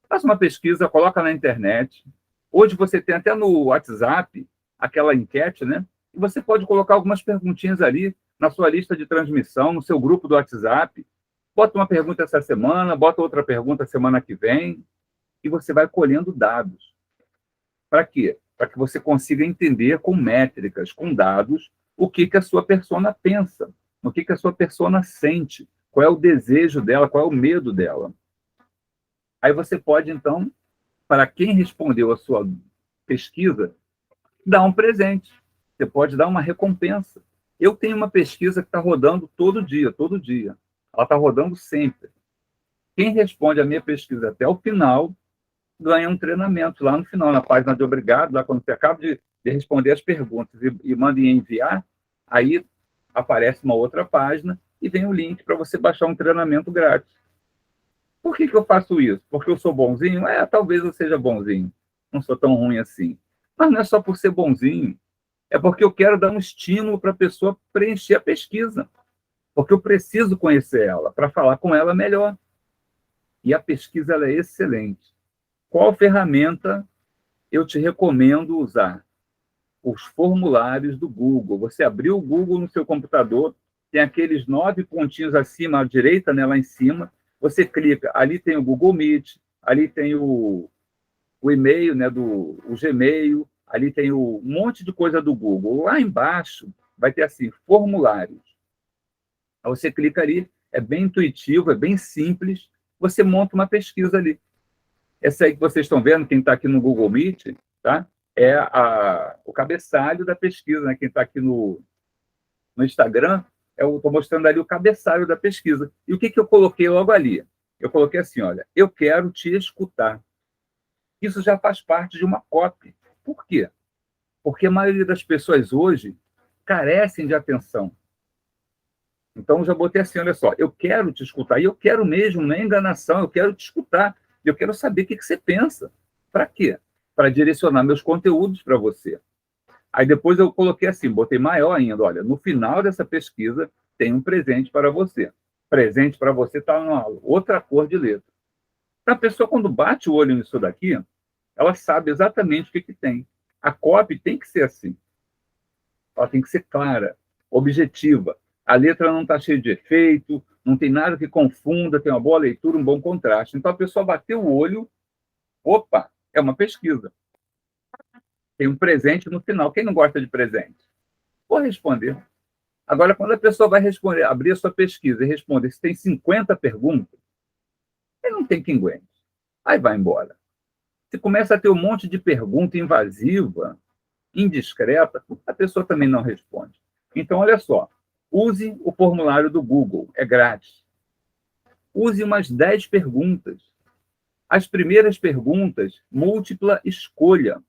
Faça uma pesquisa, coloca na internet. Hoje você tem até no WhatsApp aquela enquete, né? E você pode colocar algumas perguntinhas ali na sua lista de transmissão, no seu grupo do WhatsApp. Bota uma pergunta essa semana, bota outra pergunta semana que vem, e você vai colhendo dados. Para quê? Para que você consiga entender com métricas, com dados, o que a sua persona pensa, o que a sua persona sente, qual é o desejo dela, qual é o medo dela. Aí você pode, então, para quem respondeu a sua pesquisa, dar um presente. Você pode dar uma recompensa. Eu tenho uma pesquisa que está rodando todo dia, todo dia. Ela está rodando sempre. Quem responde a minha pesquisa até o final ganha um treinamento lá no final, na página de obrigado, lá quando você acaba de responder as perguntas e manda enviar, aí aparece uma outra página e vem o link para você baixar um treinamento grátis. Por que eu faço isso? Porque eu sou bonzinho? Talvez eu seja bonzinho. Não sou tão ruim assim. Mas não é só por ser bonzinho. É porque eu quero dar um estímulo para a pessoa preencher a pesquisa. Porque eu preciso conhecer ela, para falar com ela melhor. E a pesquisa ela é excelente. Qual ferramenta eu te recomendo usar? Os formulários do Google. Você abriu o Google no seu computador, tem aqueles 9 pontinhos acima, à direita, né, lá em cima. Você clica, ali tem o Google Meet, ali tem o e-mail, né, o Gmail, ali tem um monte de coisa do Google. Lá embaixo vai ter assim, formulários. Aí você clica ali, é bem intuitivo, é bem simples, você monta uma pesquisa ali. Essa aí que vocês estão vendo, quem está aqui no Google Meet, tá? É o cabeçalho da pesquisa, né? Quem está aqui no Instagram Eu estou mostrando ali o cabeçalho da pesquisa. E o que eu coloquei logo ali? Eu coloquei assim, olha, eu quero te escutar. Isso já faz parte de uma copy. Por quê? Porque a maioria das pessoas hoje carecem de atenção. Então, eu já botei assim, olha só, eu quero te escutar, e eu quero mesmo, não é enganação, eu quero te escutar, eu quero saber o que você pensa. Para quê? Para direcionar meus conteúdos para você. Aí depois eu coloquei assim, botei maior ainda, olha, no final dessa pesquisa tem um presente para você. Presente para você está numa outra cor de letra. Então, a pessoa, quando bate o olho nisso daqui, ela sabe exatamente o que tem. A copy tem que ser assim. Ela tem que ser clara, objetiva. A letra não está cheia de efeito, não tem nada que confunda, tem uma boa leitura, um bom contraste. Então, a pessoa bateu o olho, opa, é uma pesquisa. Tem um presente no final. Quem não gosta de presente? Vou responder. Agora, quando a pessoa vai responder, abrir a sua pesquisa e responder se tem 50 perguntas, ele não tem quem aguente. Aí vai embora. Se começa a ter um monte de pergunta invasiva, indiscreta, a pessoa também não responde. Então, olha só, use o formulário do Google, é grátis. Use umas 10 perguntas. As primeiras perguntas, múltipla escolha.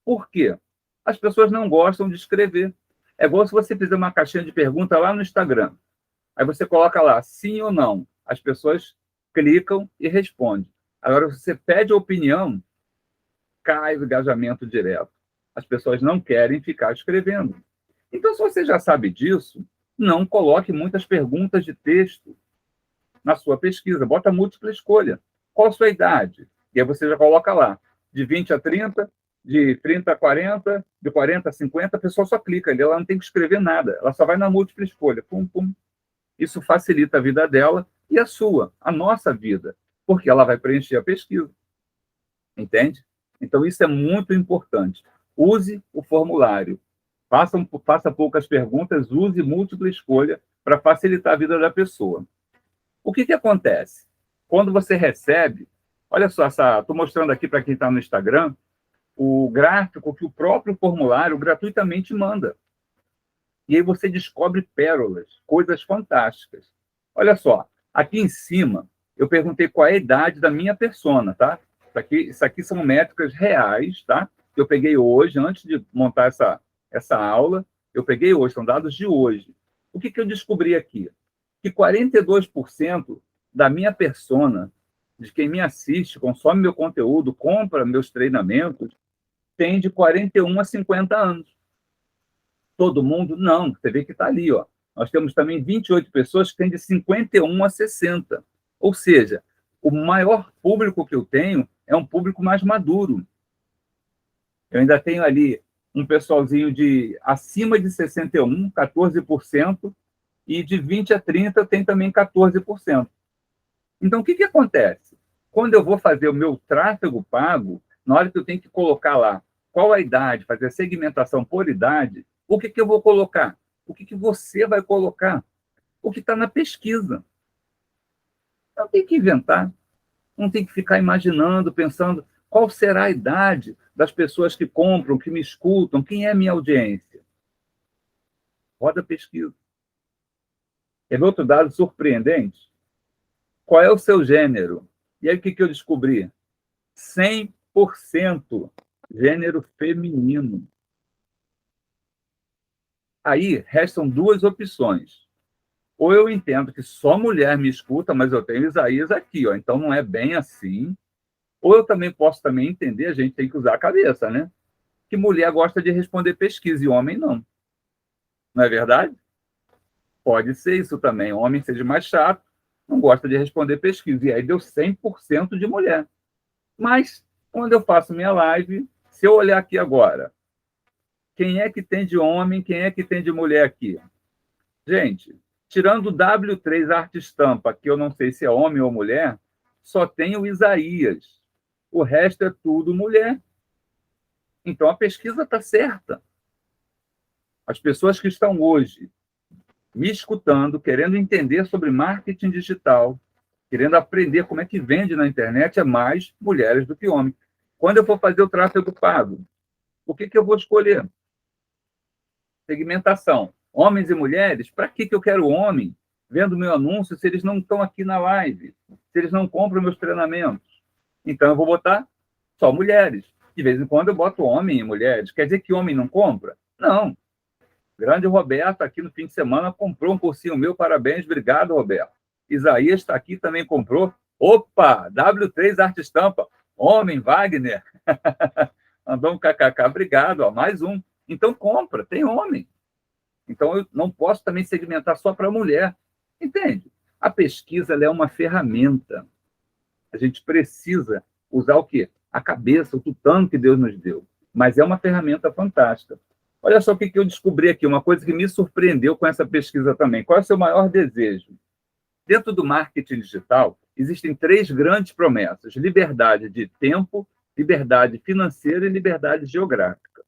Por quê? As pessoas não gostam de escrever. É igual se você fizer uma caixinha de pergunta lá no Instagram. Aí você coloca lá, sim ou não. As pessoas clicam e respondem. Agora, você pede a opinião, cai o engajamento direto. As pessoas não querem ficar escrevendo. Então, se você já sabe disso, não coloque muitas perguntas de texto na sua pesquisa. Bota múltipla escolha. Qual a sua idade? E aí você já coloca lá, de 20 a 30, de 30 a 40, de 40 a 50, a pessoa só clica ali, ela não tem que escrever nada, ela só vai na múltipla escolha. Pum, pum. Isso facilita a vida dela e a sua, a nossa vida, porque ela vai preencher a pesquisa. Entende? Então, isso é muito importante. Use o formulário. Faça poucas perguntas, use múltipla escolha para facilitar a vida da pessoa. O que acontece? Quando você recebe, olha só, estou mostrando aqui para quem está no Instagram, o gráfico que o próprio formulário gratuitamente manda. E aí você descobre pérolas, coisas fantásticas. Olha só, aqui em cima, eu perguntei qual é a idade da minha persona, tá? Isso aqui são métricas reais, tá? Que eu peguei hoje, antes de montar essa aula, eu peguei hoje, são dados de hoje. O que eu descobri aqui? Que 42% da minha persona, de quem me assiste, consome meu conteúdo, compra meus treinamentos, tem de 41 a 50 anos. Todo mundo? Não, você vê que está ali. Ó. Nós temos também 28 pessoas que têm de 51 a 60. Ou seja, o maior público que eu tenho é um público mais maduro. Eu ainda tenho ali um pessoalzinho de acima de 61, 14%, e de 20 a 30 tem também 14%. Então, o que acontece? Quando eu vou fazer o meu tráfego pago, na hora que eu tenho que colocar lá qual a idade, fazer a segmentação por idade, o que eu vou colocar? O que você vai colocar? O que está na pesquisa. Não tem que inventar, não tem que ficar imaginando, pensando qual será a idade das pessoas que compram, que me escutam, quem é a minha audiência. Roda a pesquisa. Quer ver outro dado surpreendente? Qual é o seu gênero? E aí o que eu descobri? 100% gênero feminino. Aí restam duas opções. Ou eu entendo que só mulher me escuta, mas eu tenho Isaías aqui, ó, então não é bem assim. Ou eu também posso também entender, a gente tem que usar a cabeça, né? Que mulher gosta de responder pesquisa e homem não. Não é verdade? Pode ser isso também. O homem seja mais chato, não gosta de responder pesquisa. E aí deu 100% de mulher. Mas, quando eu faço minha live, se eu olhar aqui agora, quem é que tem de homem, quem é que tem de mulher aqui? Gente, tirando o W3 Arte Estampa, que eu não sei se é homem ou mulher, só tem o Isaías. O resto é tudo mulher. Então, a pesquisa está certa. As pessoas que estão hoje me escutando, querendo entender sobre marketing digital, querendo aprender como é que vende na internet, é mais mulheres do que homens. Quando eu for fazer o tráfego pago, o que eu vou escolher? Segmentação. Homens e mulheres, para que eu quero homem vendo meu anúncio se eles não estão aqui na live, se eles não compram meus treinamentos? Então, eu vou botar só mulheres. De vez em quando eu boto homem e mulheres. Quer dizer que homem não compra? Não. Grande Roberto, aqui no fim de semana, comprou um cursinho meu. Parabéns, obrigado, Roberto. Isaías está aqui, também comprou. Opa, W3 Arte Estampa. Homem, Wagner. Mandou um kkk, obrigado, ó, mais um. Então compra, tem homem. Então eu não posso também segmentar só para mulher. Entende? A pesquisa ela é uma ferramenta. A gente precisa usar o quê? A cabeça, o tutano que Deus nos deu. Mas é uma ferramenta fantástica. Olha só o que eu descobri aqui, uma coisa que me surpreendeu com essa pesquisa também. Qual é o seu maior desejo? Dentro do marketing digital, existem 3 grandes promessas: liberdade de tempo, liberdade financeira e liberdade geográfica.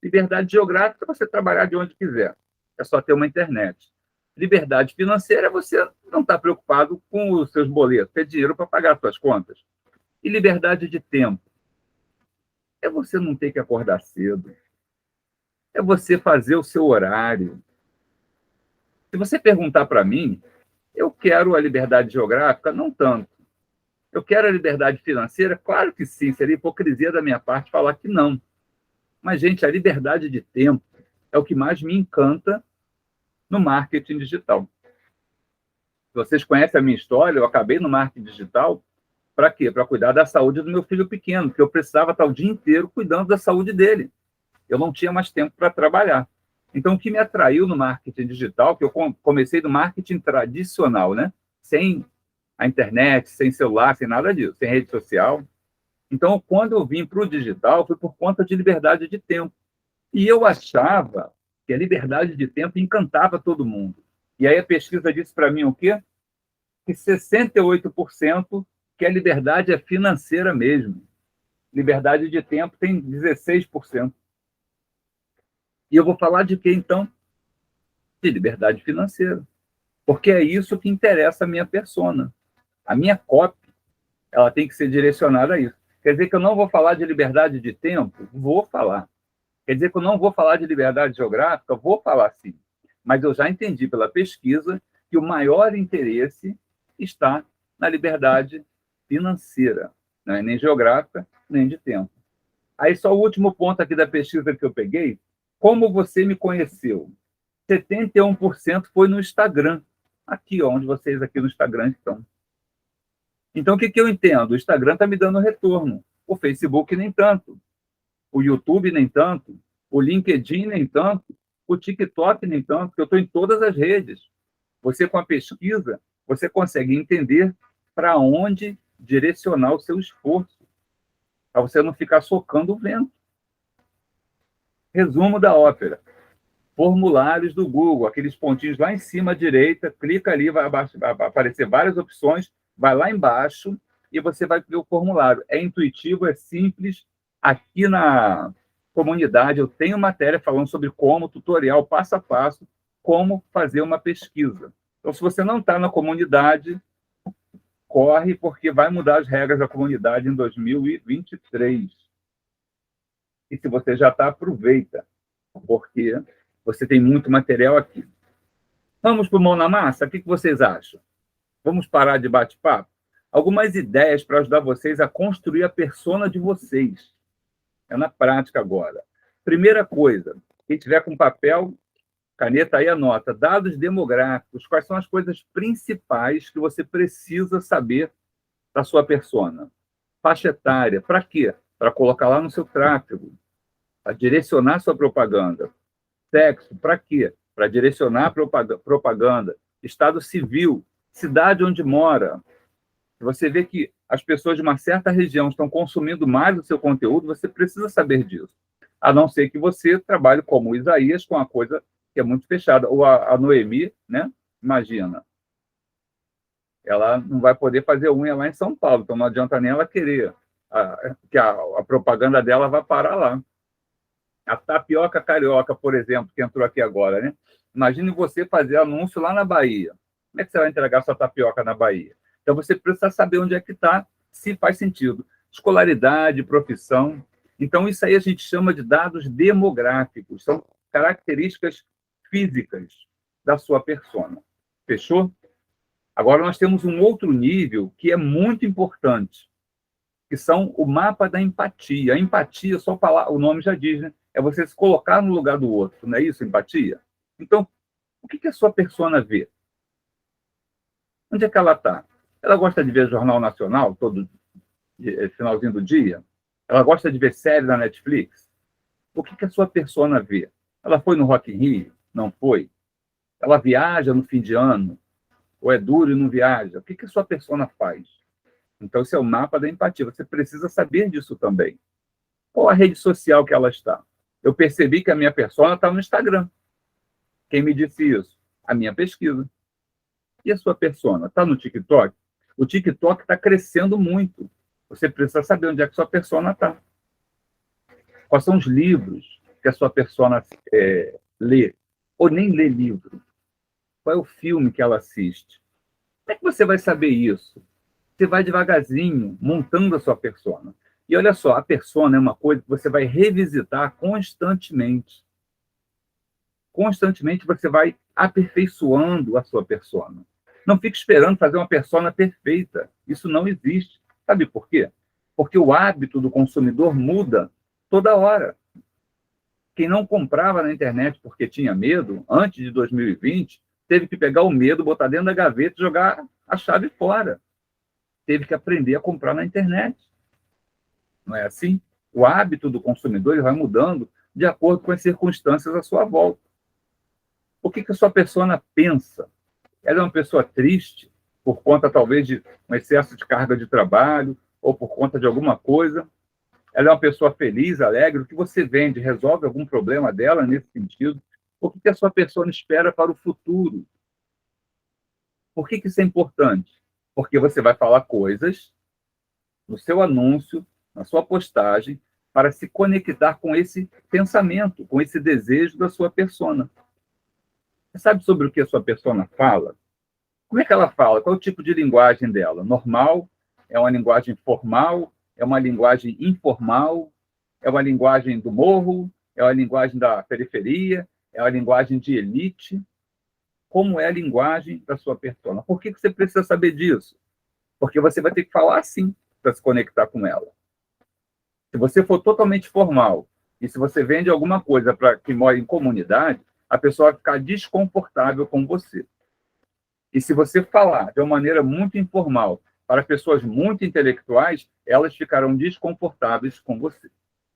Liberdade geográfica é você trabalhar de onde quiser. É só ter uma internet. Liberdade financeira é você não estar preocupado com os seus boletos, ter dinheiro para pagar as suas contas. E liberdade de tempo é você não ter que acordar cedo. É você fazer o seu horário. Se você perguntar para mim, eu quero a liberdade geográfica? Não tanto. Eu quero a liberdade financeira? Claro que sim, seria hipocrisia da minha parte falar que não. Mas, gente, a liberdade de tempo é o que mais me encanta no marketing digital. Vocês conhecem a minha história, eu acabei no marketing digital para quê? Para cuidar da saúde do meu filho pequeno, porque eu precisava estar o dia inteiro cuidando da saúde dele. Eu não tinha mais tempo para trabalhar. Então, o que me atraiu no marketing digital, que eu comecei no marketing tradicional, né? Sem a internet, sem celular, sem nada disso, sem rede social. Então, quando eu vim para o digital, foi por conta de liberdade de tempo. E eu achava que a liberdade de tempo encantava todo mundo. E aí a pesquisa disse para mim o quê? Que 68% que a liberdade é financeira mesmo. Liberdade de tempo tem 16%. E eu vou falar de quê, então? De liberdade financeira. Porque é isso que interessa a minha persona. A minha copy, ela tem que ser direcionada a isso. Quer dizer que eu não vou falar de liberdade de tempo? Vou falar. Quer dizer que eu não vou falar de liberdade geográfica? Vou falar sim. Mas eu já entendi pela pesquisa que o maior interesse está na liberdade financeira, não é nem geográfica, nem de tempo. Aí só o último ponto aqui da pesquisa que eu peguei, como você me conheceu? 71% foi no Instagram, aqui, ó, onde vocês aqui no Instagram estão. Então, o que eu entendo? O Instagram está me dando retorno, o Facebook nem tanto, o YouTube nem tanto, o LinkedIn nem tanto, o TikTok nem tanto, porque eu estou em todas as redes. Você, com a pesquisa, você consegue entender para onde direcionar o seu esforço, para você não ficar socando o vento. Resumo da ópera. Formulários do Google, aqueles pontinhos lá em cima à direita, clica ali, vai aparecer várias opções, vai lá embaixo e você vai ver o formulário. É intuitivo, é simples. Aqui na comunidade eu tenho matéria falando sobre como, tutorial passo a passo, como fazer uma pesquisa. Então, se você não está na comunidade, corre, porque vai mudar as regras da comunidade em 2023. E se você já está, aproveita, porque você tem muito material aqui. Vamos para o Mão na Massa? O que vocês acham? Vamos parar de bate-papo? Algumas ideias para ajudar vocês a construir a persona de vocês. É na prática agora. Primeira coisa, quem tiver com papel, caneta aí, anota. Dados demográficos. Quais são as coisas principais que você precisa saber da sua persona? Faixa etária. Para quê? Para colocar lá no seu tráfego. Para direcionar sua propaganda. Sexo. Para quê? Para direcionar a propaganda. Estado civil. Cidade onde mora. Se você vê que as pessoas de uma certa região estão consumindo mais o seu conteúdo, você precisa saber disso. A não ser que você trabalhe como o Isaías, com uma coisa que é muito fechada. Ou a Noemi, né? Imagina. Ela não vai poder fazer unha lá em São Paulo, então não adianta nem ela querer que a propaganda dela vai parar lá. A tapioca carioca, por exemplo, que entrou aqui agora, né? Imagine você fazer anúncio lá na Bahia. Como é que você vai entregar sua tapioca na Bahia? Então, você precisa saber onde é que está, se faz sentido. Escolaridade, profissão. Então, isso aí a gente chama de dados demográficos. São características físicas da sua persona. Fechou? Agora nós temos um outro nível que é muito importante, que são o mapa da empatia. A empatia, só falar, o nome já diz, né? É você se colocar no lugar do outro, não é isso, empatia? Então, o que a sua persona vê? Onde é que ela está? Ela gosta de ver Jornal Nacional todo finalzinho do dia? Ela gosta de ver série da Netflix? O que a sua persona vê? Ela foi no Rock in Rio? Não foi? Ela viaja no fim de ano? Ou é duro e não viaja? O que a sua persona faz? Então, esse é o mapa da empatia. Você precisa saber disso também. Qual a rede social que ela está? Eu percebi que a minha persona está no Instagram. Quem me disse isso? A minha pesquisa. E a sua persona? Está no TikTok? O TikTok está crescendo muito. Você precisa saber onde é que sua persona está. Quais são os livros que a sua persona lê? Ou nem lê livro? Qual é o filme que ela assiste? Como é que você vai saber isso? Você vai devagarzinho, montando a sua persona. E olha só, a persona é uma coisa que você vai revisitar constantemente. Constantemente você vai aperfeiçoando a sua persona. Não fique esperando fazer uma persona perfeita. Isso não existe. Sabe por quê? Porque o hábito do consumidor muda toda hora. Quem não comprava na internet porque tinha medo, antes de 2020, teve que pegar o medo, botar dentro da gaveta e jogar a chave fora. Teve que aprender a comprar na internet. Não é assim? O hábito do consumidor ele vai mudando de acordo com as circunstâncias à sua volta. O que a sua persona pensa? Ela é uma pessoa triste por conta, talvez, de um excesso de carga de trabalho ou por conta de alguma coisa? Ela é uma pessoa feliz, alegre? O que você vende resolve algum problema dela nesse sentido? O que a sua persona espera para o futuro? Por que isso é importante? Porque você vai falar coisas no seu anúncio, na sua postagem, para se conectar com esse pensamento, com esse desejo da sua persona. Você sabe sobre o que a sua persona fala? Como é que ela fala? Qual é o tipo de linguagem dela? Normal? É uma linguagem formal? É uma linguagem informal? É uma linguagem do morro? É uma linguagem da periferia? É uma linguagem de elite? Como é a linguagem da sua persona? Por que você precisa saber disso? Porque você vai ter que falar assim para se conectar com ela. Se você for totalmente formal e se você vende alguma coisa para quem mora em comunidade, a pessoa vai ficar desconfortável com você. E se você falar de uma maneira muito informal para pessoas muito intelectuais, elas ficarão desconfortáveis com você.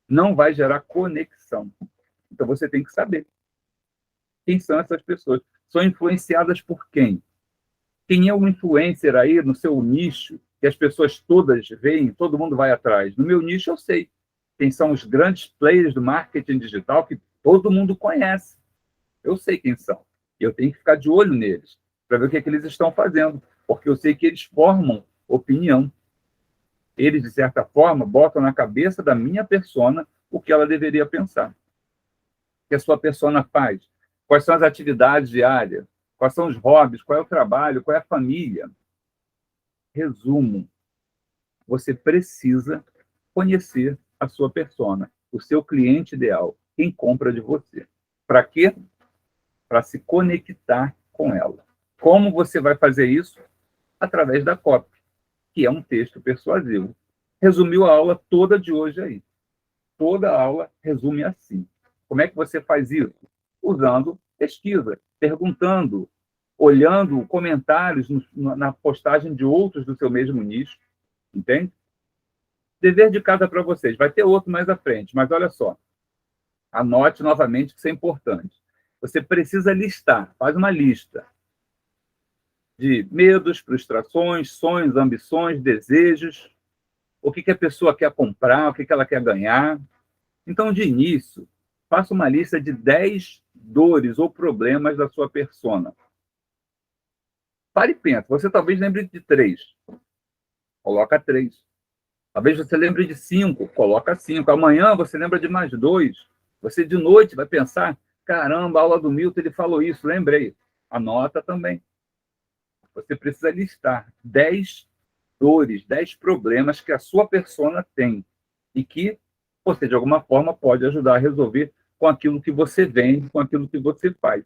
Não vai gerar conexão. Então você tem que saber quem são essas pessoas. São influenciadas por quem? Quem é um influencer aí no seu nicho, que as pessoas todas veem, todo mundo vai atrás? No meu nicho eu sei quem são os grandes players do marketing digital que todo mundo conhece. Eu sei quem são. E eu tenho que ficar de olho neles para ver o que eles estão fazendo, porque eu sei que eles formam opinião. Eles, de certa forma, botam na cabeça da minha persona o que ela deveria pensar. O que a sua persona faz? Quais são as atividades diárias? Quais são os hobbies? Qual é o trabalho? Qual é a família? Resumo, você precisa conhecer a sua persona, o seu cliente ideal, quem compra de você. Para quê? Para se conectar com ela. Como você vai fazer isso? Através da copy, que é um texto persuasivo. Resumiu a aula toda de hoje aí. Toda a aula resume assim. Como é que você faz isso? Usando pesquisa, perguntando, olhando comentários na postagem de outros do seu mesmo nicho, entende? Dever de casa para vocês. Vai ter outro mais à frente, mas olha só. Anote novamente que isso é importante. Você precisa listar, faz uma lista de medos, frustrações, sonhos, ambições, desejos, o que a pessoa quer comprar, o que ela quer ganhar. Então, de início, faça uma lista de 10 dores ou problemas da sua persona. Pare e pensa. Você talvez lembre de 3. Coloca 3. Talvez você lembre de 5. Coloca 5. Amanhã você lembra de mais 2. Você de noite vai pensar, caramba, a aula do Milton, ele falou isso, lembrei. Anota também. Você precisa listar 10 dores, 10 problemas que a sua persona tem e que você, de alguma forma, pode ajudar a resolver com aquilo que você vende, com aquilo que você faz.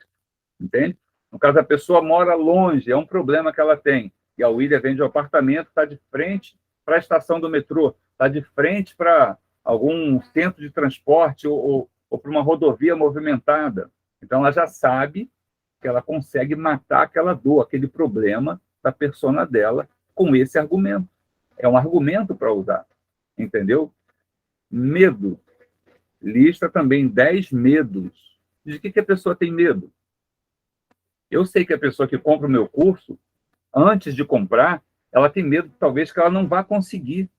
entende? No caso, a pessoa mora longe, é um problema que ela tem. E a William vende o apartamento, está de frente para a estação do metrô, está de frente para algum centro de transporte ou para uma rodovia movimentada. Então, ela já sabe que ela consegue matar aquela dor, aquele problema da persona dela com esse argumento. É um argumento para usar, entendeu? Medo. Lista também 10 medos. De que a pessoa tem medo? Eu sei que a pessoa que compra o meu curso, antes de comprar, ela tem medo, talvez, que ela não vá conseguir.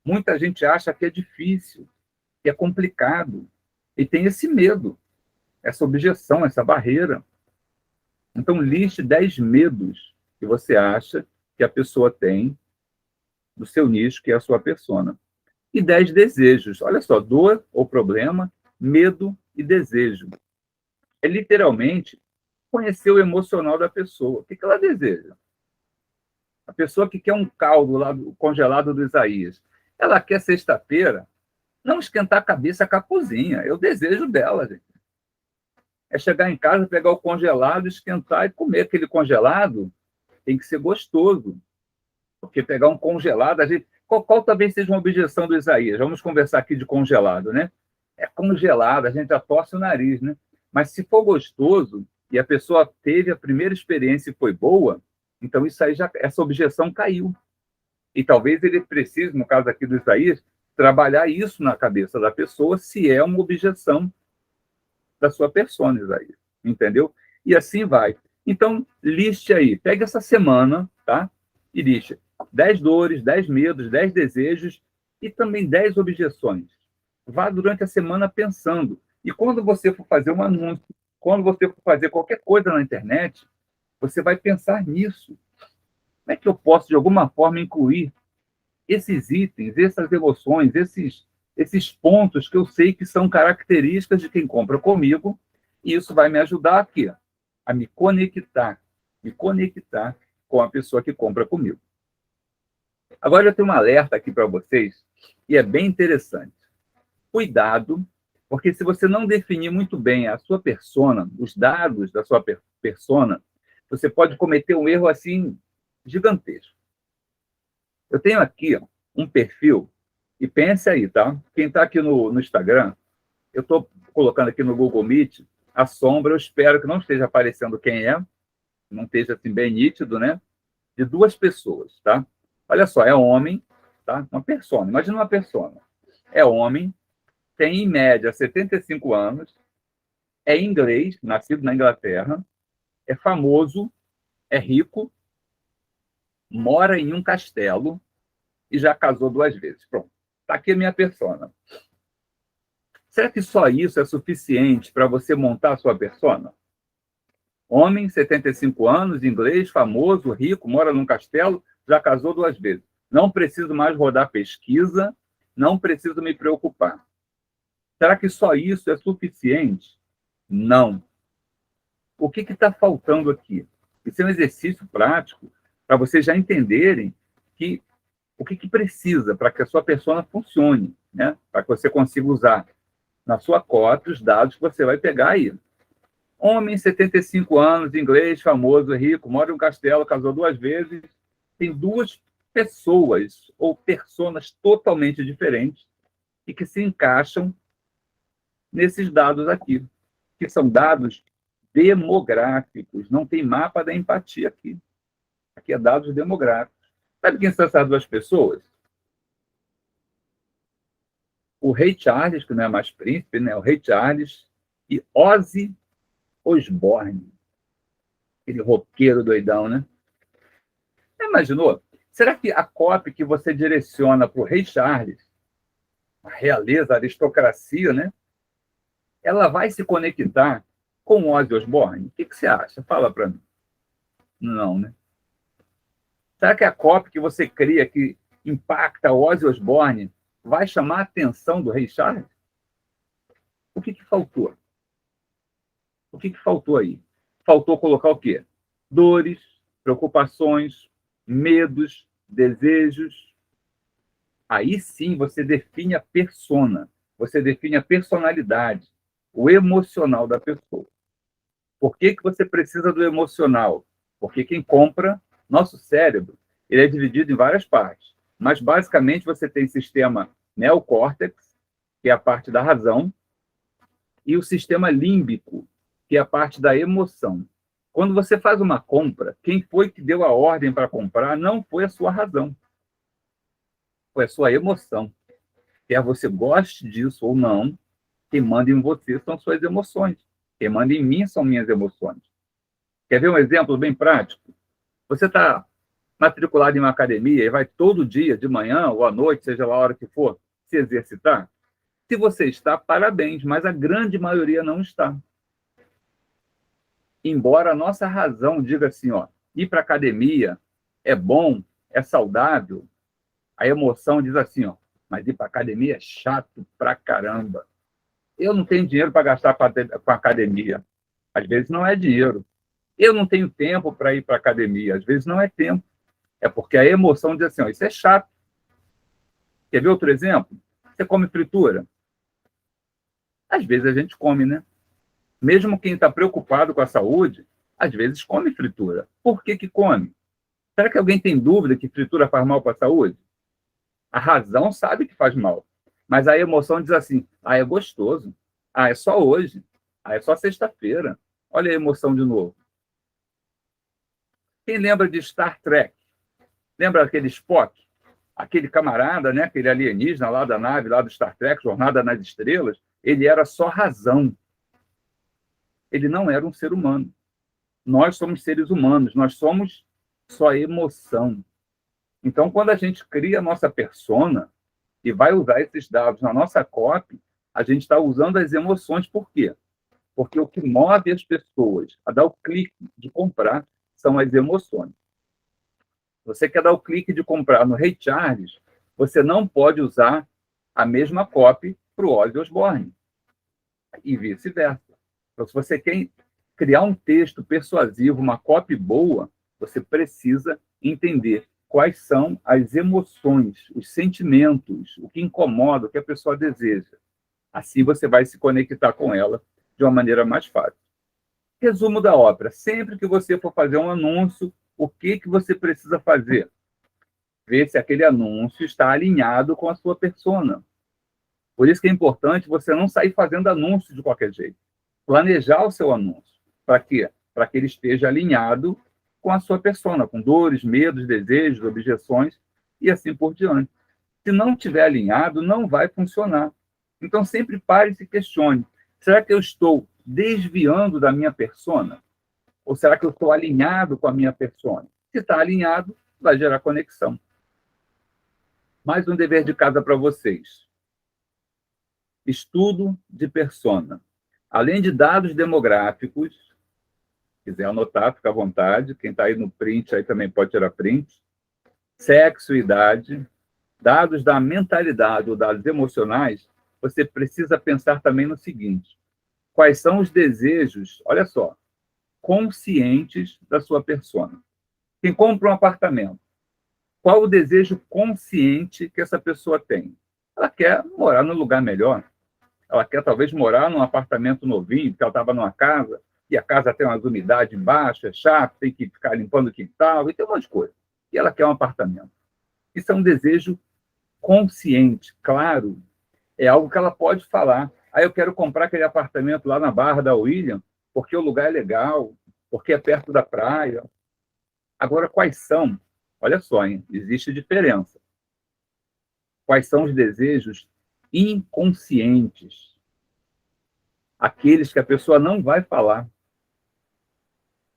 Muita gente acha que é difícil, que é complicado, e tem esse medo, essa objeção, essa barreira. Então, liste 10 medos que você acha que a pessoa tem do seu nicho, que é a sua persona. E 10 desejos. Olha só, dor ou problema, medo e desejo. É literalmente conhecer o emocional da pessoa. O que ela deseja? A pessoa que quer um caldo lá congelado do Isaías, ela quer sexta-feira não esquentar a cabeça com a cozinha. É o desejo dela, gente. É chegar em casa, pegar o congelado, esquentar e comer aquele congelado. Tem que ser gostoso. Porque pegar um congelado, a gente... qual talvez seja uma objeção do Isaías? Vamos conversar aqui de congelado, né? É congelado, a gente já torce o nariz, né? Mas se for gostoso e a pessoa teve a primeira experiência e foi boa, então isso aí já, essa objeção caiu. E talvez ele precise, no caso aqui do Isaías, trabalhar isso na cabeça da pessoa, se é uma objeção da sua persona, Isaías. Entendeu? E assim vai. Então, liste aí, pega essa semana, tá? E liste 10 dores, 10 medos, 10 desejos e também 10 objeções. Vá durante a semana pensando. E quando você for fazer um anúncio, quando você for fazer qualquer coisa na internet, você vai pensar nisso. Como é que eu posso, de alguma forma, incluir esses itens, essas emoções, esses pontos que eu sei que são características de quem compra comigo, e isso vai me ajudar aqui, a me conectar com a pessoa que compra comigo. Agora eu tenho um alerta aqui para vocês, e é bem interessante. Cuidado, porque se você não definir muito bem a sua persona, os dados da sua persona, você pode cometer um erro assim gigantesco. Eu tenho aqui um perfil, e pense aí, tá? Quem está aqui no Instagram, eu estou colocando aqui no Google Meet a sombra, eu espero que não esteja aparecendo quem é, não esteja assim bem nítido, né? De duas pessoas, tá? Olha só, é homem, tá? Uma persona, imagina uma persona. É homem, tem em média 75 anos, é inglês, nascido na Inglaterra, é famoso, é rico, mora em um castelo e já casou 2 vezes. Pronto, está aqui a minha persona. Será que só isso é suficiente para você montar a sua persona? Homem, 75 anos, inglês, famoso, rico, mora num castelo, já casou 2 vezes. Não preciso mais rodar pesquisa, não preciso me preocupar. Será que só isso é suficiente? Não. O que está faltando aqui? Isso é um exercício prático para vocês já entenderem que o que precisa para que a sua persona funcione, né? Para que você consiga usar na sua cota os dados que você vai pegar aí. Homem, 75 anos, inglês, famoso, rico, mora em um castelo, casou 2 vezes, tem 2 pessoas ou personas totalmente diferentes e que se encaixam nesses dados aqui, que são dados demográficos. Não tem mapa da empatia aqui. Aqui é dados demográficos. Sabe quem são essas 2 pessoas? O Rei Charles, que não é mais príncipe, né? O Rei Charles e Ozzy Osbourne, aquele roqueiro doidão, né? Você imaginou? Será que a copy que você direciona para o Rei Charles, a realeza, a aristocracia, né? Ela vai se conectar com o Ozzy Osbourne? O que você acha? Fala para mim. Não, né? Será que a copy que você cria que impacta o Ozzy Osbourne vai chamar a atenção do Rei Charles? O que faltou? O que faltou aí? Faltou colocar o quê? Dores, preocupações, medos, desejos. Aí sim você define a persona, você define a personalidade, o emocional da pessoa. Por que você precisa do emocional? Porque quem compra, nosso cérebro, ele é dividido em várias partes. Mas, basicamente, você tem o sistema neocórtex, que é a parte da razão, e o sistema límbico, que é a parte da emoção. Quando você faz uma compra, quem foi que deu a ordem para comprar não foi a sua razão, foi a sua emoção. Quer você goste disso ou não, quem manda em você são suas emoções. Quem manda em mim são minhas emoções. Quer ver um exemplo bem prático? Você está matriculado em uma academia e vai todo dia, de manhã ou à noite, seja lá a hora que for, se exercitar. Se você está, parabéns, mas a grande maioria não está. Embora a nossa razão diga assim, ó, ir para a academia é bom, é saudável, a emoção diz assim, ó, mas ir para a academia é chato pra caramba. Eu não tenho dinheiro para gastar com a academia. Às vezes não é dinheiro. Eu não tenho tempo para ir para a academia. Às vezes não é tempo. É porque a emoção diz assim, ó, isso é chato. Quer ver outro exemplo? Você come fritura? Às vezes a gente come, né? Mesmo quem está preocupado com a saúde, às vezes come fritura. Por que que come? Será que alguém tem dúvida que fritura faz mal para a saúde? A razão sabe que faz mal. Mas a emoção diz assim, ah, é gostoso. Ah, é só hoje. Ah, é só sexta-feira. Olha a emoção de novo. Quem lembra de Star Trek? Lembra aquele Spock? Aquele camarada, né? Aquele alienígena lá da nave, lá do Star Trek, Jornada nas Estrelas, ele era só razão. Ele não era um ser humano. Nós somos seres humanos, nós somos só emoção. Então, quando a gente cria a nossa persona e vai usar esses dados na nossa copy, a gente está usando as emoções. Por quê? Porque o que move as pessoas a dar o clique de comprar são as emoções. Você quer dar o clique de comprar no Ray Charles, você não pode usar a mesma copy para o Ozzy Osbourne. E vice-versa. Então, se você quer criar um texto persuasivo, uma copy boa, você precisa entender quais são as emoções, os sentimentos, o que incomoda, o que a pessoa deseja. Assim você vai se conectar com ela de uma maneira mais fácil. Resumo da ópera. Sempre que você for fazer um anúncio, o que você precisa fazer? Ver se aquele anúncio está alinhado com a sua persona. Por isso que é importante você não sair fazendo anúncio de qualquer jeito. Planejar o seu anúncio. Para quê? Para que ele esteja alinhado com a sua persona, com dores, medos, desejos, objeções e assim por diante. Se não estiver alinhado, não vai funcionar. Então, sempre pare e se questione. Será que eu estou desviando da minha persona? Ou será que eu estou alinhado com a minha persona? Se está alinhado, vai gerar conexão. Mais um dever de casa para vocês. Estudo de persona. Além de dados demográficos, se quiser anotar, fica à vontade. Quem está aí no print aí também pode tirar print. Sexo e idade. Dados da mentalidade ou dados emocionais, você precisa pensar também no seguinte: quais são os desejos, olha só, conscientes da sua persona? Quem compra um apartamento, qual o desejo consciente que essa pessoa tem? Ela quer morar num lugar melhor. Ela quer talvez morar num apartamento novinho, porque ela estava numa casa, e a casa tem umas umidades baixas, é chato, tem que ficar limpando o quintal, e tem um monte de coisa. E ela quer um apartamento. Isso é um desejo consciente, claro. É algo que ela pode falar. Ah, eu quero comprar aquele apartamento lá na Barra da William, porque o lugar é legal, porque é perto da praia. Agora, quais são? Olha só, hein? Existe diferença. Quais são os desejos inconscientes? Aqueles que a pessoa não vai falar.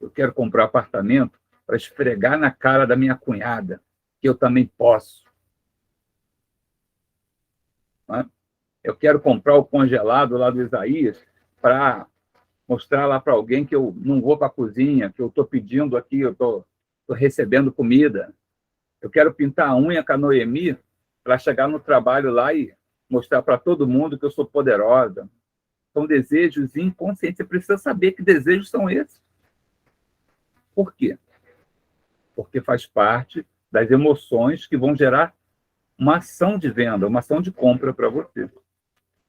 Eu quero comprar um apartamento para esfregar na cara da minha cunhada, que eu também posso. Não é? Eu quero comprar o congelado lá do Isaías para mostrar lá para alguém que eu não vou para a cozinha, que eu estou pedindo aqui, eu estou recebendo comida. Eu quero pintar a unha com a Noemi para chegar no trabalho lá e mostrar para todo mundo que eu sou poderosa. São desejos inconscientes. Você precisa saber que desejos são esses. Por quê? Porque faz parte das emoções que vão gerar uma ação de venda, uma ação de compra para você.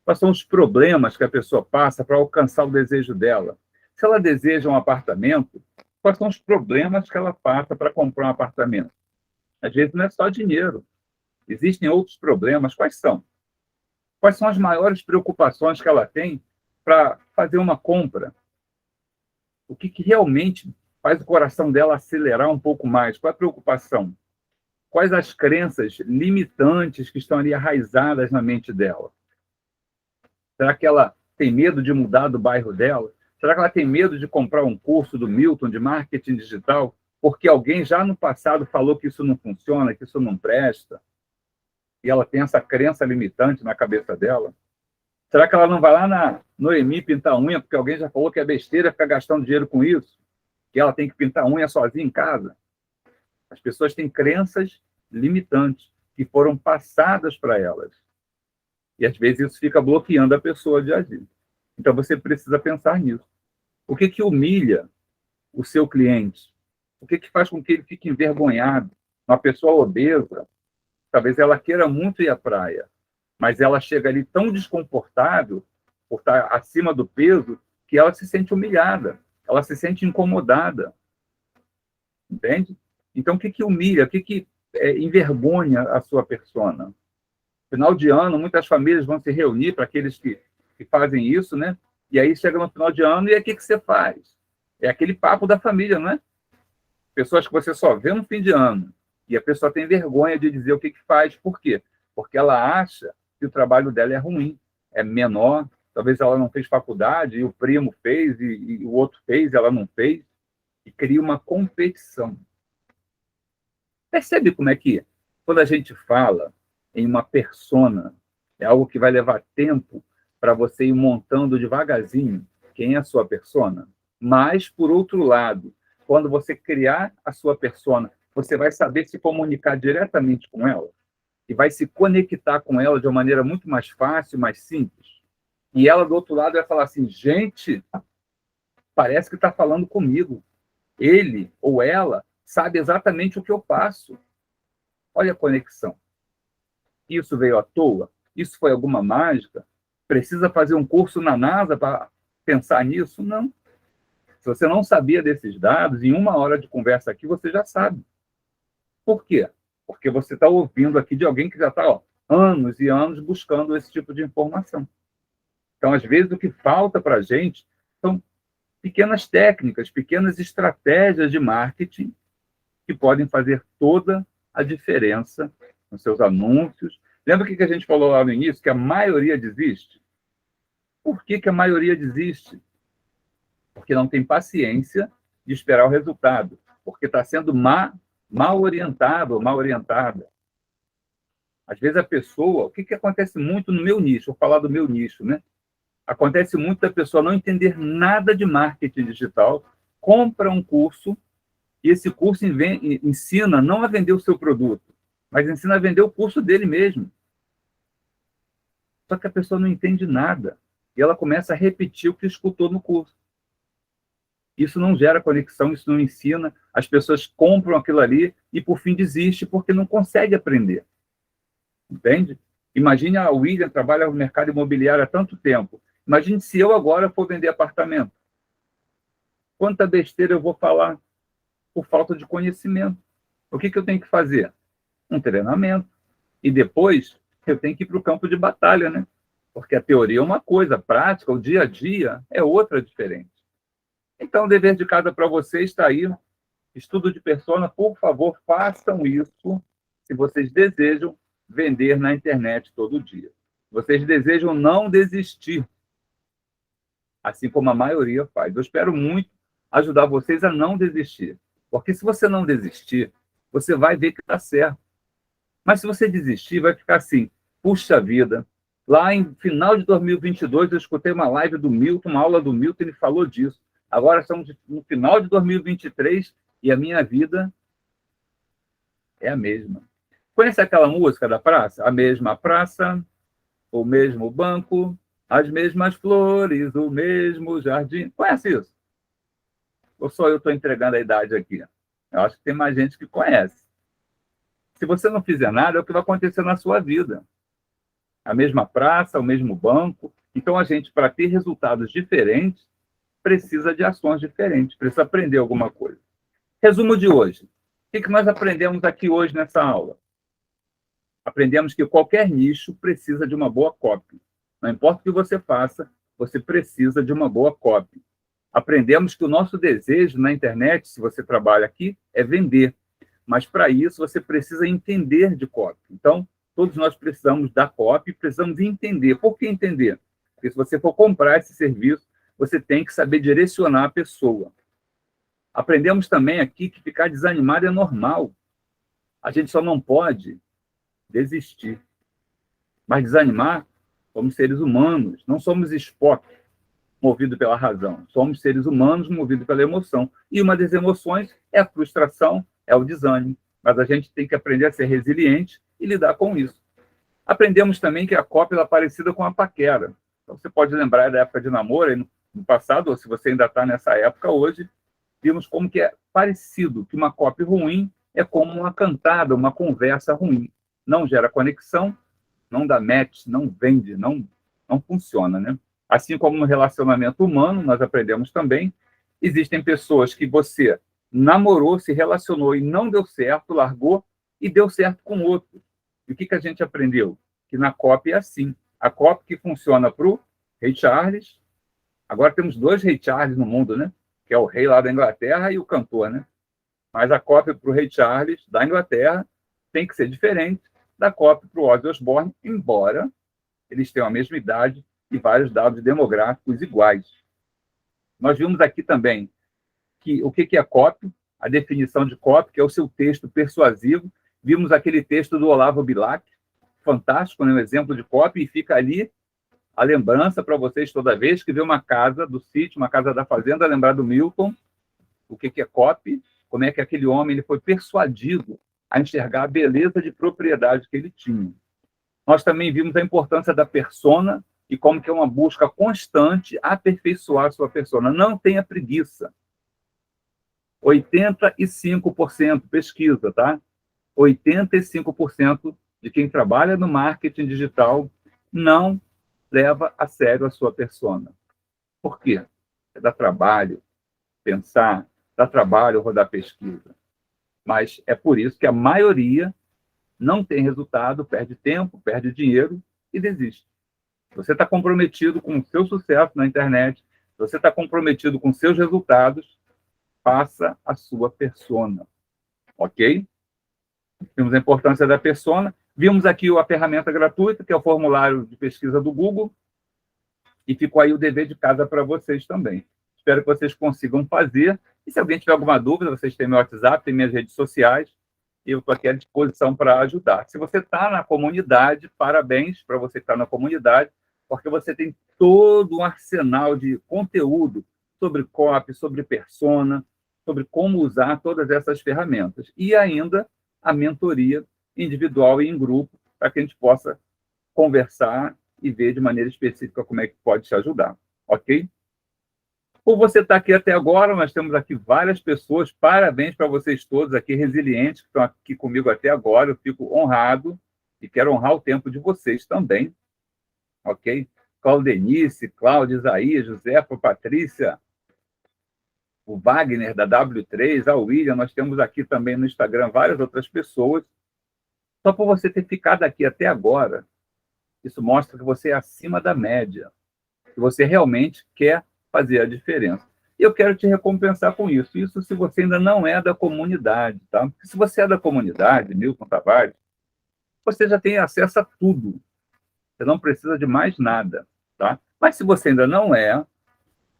Quais são os problemas que a pessoa passa para alcançar o desejo dela? Se ela deseja um apartamento, quais são os problemas que ela passa para comprar um apartamento? Às vezes não é só dinheiro. Existem outros problemas. Quais são? Quais são as maiores preocupações que ela tem para fazer uma compra? O que realmente faz o coração dela acelerar um pouco mais? Qual é a preocupação? Quais as crenças limitantes que estão ali arraizadas na mente dela? Será que ela tem medo de mudar do bairro dela? Será que ela tem medo de comprar um curso do Milton de marketing digital porque alguém já no passado falou que isso não funciona, que isso não presta? E ela tem essa crença limitante na cabeça dela? Será que ela não vai lá na Noemi pintar unha porque alguém já falou que é besteira ficar gastando dinheiro com isso? Que ela tem que pintar unha sozinha em casa? As pessoas têm crenças limitantes que foram passadas para elas. E, às vezes, isso fica bloqueando a pessoa de agir. Então, você precisa pensar nisso. O que humilha o seu cliente? O que faz com que ele fique envergonhado? Uma pessoa obesa, talvez ela queira muito ir à praia, mas ela chega ali tão desconfortável por estar acima do peso que ela se sente humilhada, ela se sente incomodada. Entende? Então, o que humilha? O que envergonha a sua persona? Final de ano, muitas famílias vão se reunir para aqueles que fazem isso, né? E aí chega no final de ano e aí o que você faz? É aquele papo da família, não é? Pessoas que você só vê no fim de ano. E a pessoa tem vergonha de dizer o que faz. Por quê? Porque ela acha que o trabalho dela é ruim, é menor. Talvez ela não fez faculdade e o primo fez e o outro fez, ela não fez. E cria uma competição. Percebe como é que, quando a gente fala em uma persona, é algo que vai levar tempo para você ir montando devagarzinho quem é a sua persona? Mas, por outro lado, quando você criar a sua persona, você vai saber se comunicar diretamente com ela e vai se conectar com ela de uma maneira muito mais fácil, mais simples. E ela, do outro lado, vai falar assim, gente, parece que está falando comigo. Ele ou ela sabe exatamente o que eu passo. Olha a conexão. Isso veio à toa? Isso foi alguma mágica? Precisa fazer um curso na NASA para pensar nisso? Não. Se você não sabia desses dados, em 1 hora de conversa aqui, você já sabe. Por quê? Porque você está ouvindo aqui de alguém que já está anos e anos buscando esse tipo de informação. Então, às vezes, o que falta para a gente são pequenas técnicas, pequenas estratégias de marketing que podem fazer toda a diferença nos seus anúncios. Lembra o que a gente falou lá no início? Que a maioria desiste? Por que a maioria desiste? Porque não tem paciência de esperar o resultado, porque está sendo mal orientado ou mal orientada. Às vezes a pessoa, o que acontece muito no meu nicho, vou falar do meu nicho, né? Acontece muito da pessoa não entender nada de marketing digital, compra um curso e esse curso ensina não a vender o seu produto, mas ensina a vender o curso dele mesmo. Só que a pessoa não entende nada e ela começa a repetir o que escutou no curso. Isso não gera conexão, isso não ensina. As pessoas compram aquilo ali e, por fim, desiste porque não consegue aprender. Entende? Imagine a William trabalha no mercado imobiliário há tanto tempo. Imagine se eu agora for vender apartamento. Quanta besteira eu vou falar por falta de conhecimento. O que eu tenho que fazer? Um treinamento. E depois eu tenho que ir para o campo de batalha, né? Porque a teoria é uma coisa, a prática, o dia a dia é outra diferente. Então, o dever de casa para vocês está aí. Estudo de persona, por favor, façam isso se vocês desejam vender na internet todo dia. Vocês desejam não desistir, assim como a maioria faz. Eu espero muito ajudar vocês a não desistir. Porque se você não desistir, você vai ver que está certo. Mas se você desistir, vai ficar assim, puxa vida. Lá em final de 2022, eu escutei uma live do Milton, uma aula do Milton, ele falou disso. Agora estamos no final de 2023 e a minha vida é a mesma. Conhece aquela música da praça? A mesma praça, o mesmo banco, as mesmas flores, o mesmo jardim. Conhece isso? Ou só eu estou entregando a idade aqui? Eu acho que tem mais gente que conhece. Se você não fizer nada, é o que vai acontecer na sua vida. A mesma praça, o mesmo banco. Então, a gente, para ter resultados diferentes, precisa de ações diferentes, precisa aprender alguma coisa. Resumo de hoje. O que nós aprendemos aqui hoje nessa aula? Aprendemos que qualquer nicho precisa de uma boa copy. Não importa o que você faça, você precisa de uma boa copy. Aprendemos que o nosso desejo na internet, se você trabalha aqui, é vender. Mas, para isso, você precisa entender de copy. Então, todos nós precisamos da copy, precisamos entender. Por que entender? Porque se você for comprar esse serviço, você tem que saber direcionar a pessoa. Aprendemos também aqui que ficar desanimado é normal. A gente só não pode desistir. Mas desanimar, somos seres humanos, não somos Spock, movido pela razão. Somos seres humanos movidos pela emoção. E uma das emoções é a frustração, é o desânimo. Mas a gente tem que aprender a ser resiliente e lidar com isso. Aprendemos também que a copy é parecida com a paquera. Então, você pode lembrar da época de namoro, aí no passado, ou se você ainda está nessa época hoje, vimos como que é parecido, que uma copy ruim é como uma cantada, uma conversa ruim. Não gera conexão, não dá match, não vende, não funciona, né? Assim como no relacionamento humano, nós aprendemos também, existem pessoas que você namorou, se relacionou e não deu certo, largou e deu certo com outro. E o que a gente aprendeu? Que na copy é assim. A copy que funciona para o Rei Charles, agora temos 2 Rei Charles no mundo, né? Que é o rei lá da Inglaterra e o cantor, né? Mas a copy para o Rei Charles da Inglaterra tem que ser diferente da copy para o Ozzy Osbourne, embora eles tenham a mesma idade e vários dados demográficos iguais. Nós vimos aqui também que o que é copy, a definição de copy, que é o seu texto persuasivo. Vimos aquele texto do Olavo Bilac, fantástico, né? Um exemplo de copy, e fica ali a lembrança para vocês toda vez que vê uma casa do sítio, uma casa da fazenda, lembrar do Milton, o que é copy, como é que aquele homem ele foi persuadido a enxergar a beleza de propriedade que ele tinha. Nós também vimos a importância da persona e como que é uma busca constante aperfeiçoar a sua persona. Não tenha preguiça. 85% pesquisa, tá? 85% de quem trabalha no marketing digital não leva a sério a sua persona. Por quê? Dá trabalho pensar, dá trabalho rodar pesquisa. Mas é por isso que a maioria não tem resultado, perde tempo, perde dinheiro e desiste. Você está comprometido com o seu sucesso na internet, você está comprometido com seus resultados, faça a sua persona. Ok? Vimos a importância da persona. Vimos aqui a ferramenta gratuita, que é o formulário de pesquisa do Google, e ficou aí o dever de casa para vocês também. Espero que vocês consigam fazer. E se alguém tiver alguma dúvida, vocês têm meu WhatsApp, têm minhas redes sociais, e eu estou aqui à disposição para ajudar. Se você está na comunidade, parabéns para você que está na comunidade, porque você tem todo um arsenal de conteúdo sobre copy, sobre persona, sobre como usar todas essas ferramentas. E ainda a mentoria individual e em grupo, para que a gente possa conversar e ver de maneira específica como é que pode te ajudar. Ok? Por você estar aqui até agora, nós temos aqui várias pessoas, parabéns para vocês todos aqui, resilientes, que estão aqui comigo até agora, eu fico honrado e quero honrar o tempo de vocês também, ok? Claudenice, Cláudia, Isaías, Josefa, Patrícia, o Wagner, da W3, a William, nós temos aqui também no Instagram várias outras pessoas. Só por você ter ficado aqui até agora, isso mostra que você é acima da média, que você realmente quer fazer a diferença. E eu quero te recompensar com isso. Isso se você ainda não é da comunidade, tá? Porque se você é da comunidade, Milton Tavares, você já tem acesso a tudo. Você não precisa de mais nada, tá? Mas se você ainda não é,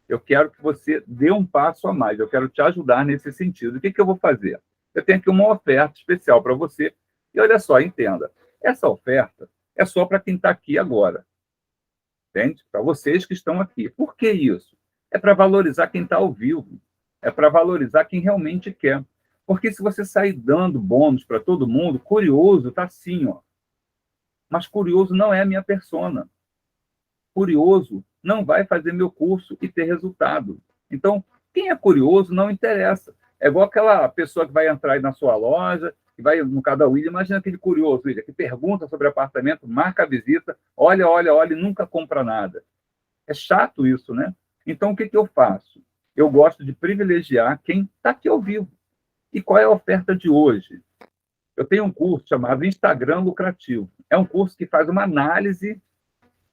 eu quero que você dê um passo a mais. Eu quero te ajudar nesse sentido. O que eu vou fazer? Eu tenho aqui uma oferta especial para você. E olha só, entenda. Essa oferta é só para quem está aqui agora. Entende? Para vocês que estão aqui. Por que isso? É para valorizar quem está ao vivo. É para valorizar quem realmente quer. Porque se você sair dando bônus para todo mundo, curioso está assim, ó. Mas curioso não é a minha persona. Curioso não vai fazer meu curso e ter resultado. Então, quem é curioso não interessa. É igual aquela pessoa que vai entrar aí na sua loja, que vai, no caso da William, imagina aquele curioso, William, que pergunta sobre apartamento, marca a visita, olha, olha, olha e nunca compra nada. É chato isso, né? Então, o que eu faço? Eu gosto de privilegiar quem está aqui ao vivo. E qual é a oferta de hoje? Eu tenho um curso chamado Instagram Lucrativo. É um curso que faz uma análise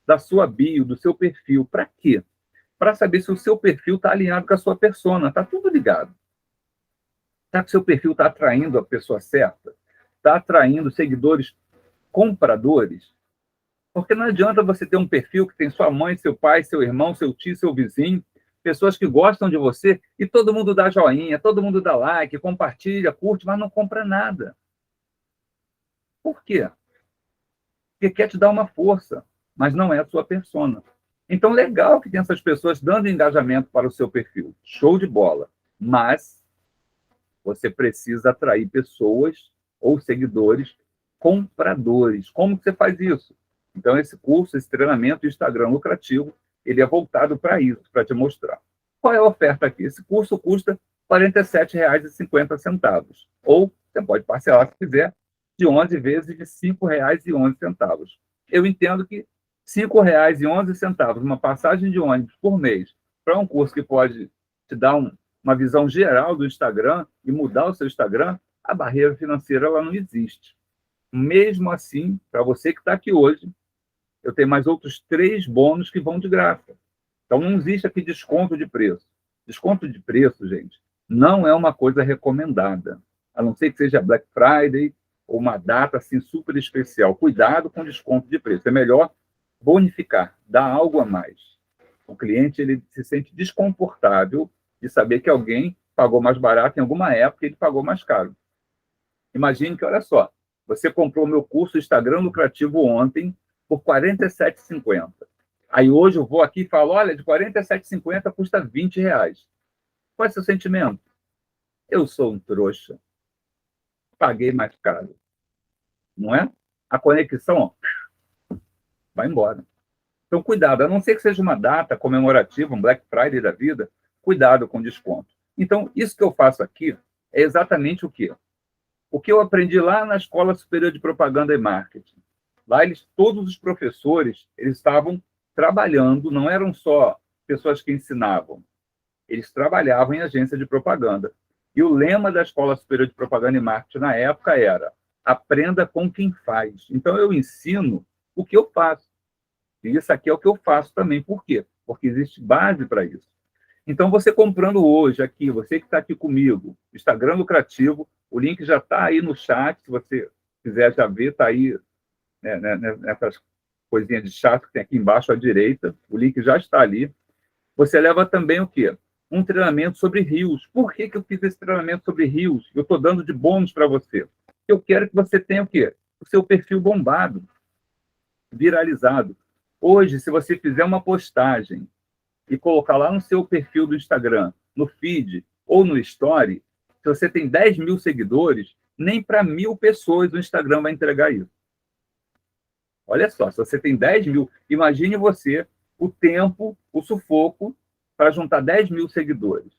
da sua bio, do seu perfil. Para quê? Para saber se o seu perfil está alinhado com a sua persona. Está tudo ligado. Será que o seu perfil está atraindo a pessoa certa? Está atraindo seguidores compradores? Porque não adianta você ter um perfil que tem sua mãe, seu pai, seu irmão, seu tio, seu vizinho, pessoas que gostam de você, e todo mundo dá joinha, todo mundo dá like, compartilha, curte, mas não compra nada. Por quê? Porque quer te dar uma força, mas não é a sua persona. Então, legal que tem essas pessoas dando engajamento para o seu perfil. Show de bola. Mas você precisa atrair pessoas ou seguidores compradores. Como que você faz isso? Então, esse curso, esse treinamento de Instagram lucrativo, ele é voltado para isso, para te mostrar. Qual é a oferta aqui? Esse curso custa R$ 47,50. Ou você pode parcelar, se quiser, de 11 vezes de R$ 5,11. Eu entendo que R$ 5,11, uma passagem de ônibus por mês, para um curso que pode te dar uma visão geral do Instagram e mudar o seu Instagram, a barreira financeira ela não existe. Mesmo assim, para você que está aqui hoje, eu tenho mais outros 3 bônus que vão de graça. Então, não existe aqui desconto de preço. Desconto de preço, gente, não é uma coisa recomendada, a não ser que seja Black Friday ou uma data assim super especial. Cuidado com desconto de preço. É melhor bonificar, dar algo a mais. O cliente ele se sente desconfortável de saber que alguém pagou mais barato em alguma época e ele pagou mais caro. Imagine que, olha só, você comprou o meu curso Instagram Lucrativo ontem por R$ 47,50. Aí hoje eu vou aqui e falo, olha, de R$ 47,50 custa R$ 20. Qual é o seu sentimento? Eu sou um trouxa. Paguei mais caro. Não é? A conexão, ó, vai embora. Então, cuidado. A não ser que seja uma data comemorativa, um Black Friday da vida, cuidado com desconto. Então, isso que eu faço aqui é exatamente o quê? O que eu aprendi lá na Escola Superior de Propaganda e Marketing. Lá, todos os professores, eles estavam trabalhando, não eram só pessoas que ensinavam, eles trabalhavam em agência de propaganda. E o lema da Escola Superior de Propaganda e Marketing na época era: aprenda com quem faz. Então, eu ensino o que eu faço. E isso aqui é o que eu faço também. Por quê? Porque existe base para isso. Então, você comprando hoje aqui, você que está aqui comigo, Instagram Lucrativo, o link já está aí no chat, se você quiser já ver, está aí, né, nessas coisinhas de chat que tem aqui embaixo à direita, o link já está ali. Você leva também o quê? Um treinamento sobre rios. Por que eu fiz esse treinamento sobre rios? Eu estou dando de bônus para você. Eu quero que você tenha o quê? O seu perfil bombado, viralizado. Hoje, se você fizer uma postagem e colocar lá no seu perfil do Instagram, no feed ou no story, se você tem 10 mil seguidores, nem para 1.000 pessoas o Instagram vai entregar isso. Olha só, se você tem 10 mil, imagine você o tempo, o sufoco para juntar 10 mil seguidores.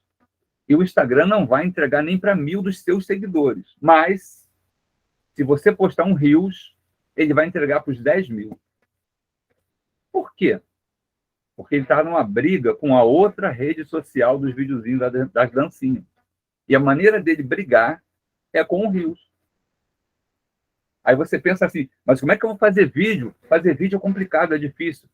E o Instagram não vai entregar nem para 1.000 dos seus seguidores. Mas, se você postar um Reels, ele vai entregar para os 10 mil. Por quê? Porque ele está numa briga com a outra rede social dos videozinhos das dancinhas. E a maneira dele brigar é com o Reels. Aí você pensa assim, mas como é que eu vou fazer vídeo? Fazer vídeo é complicado, é difícil.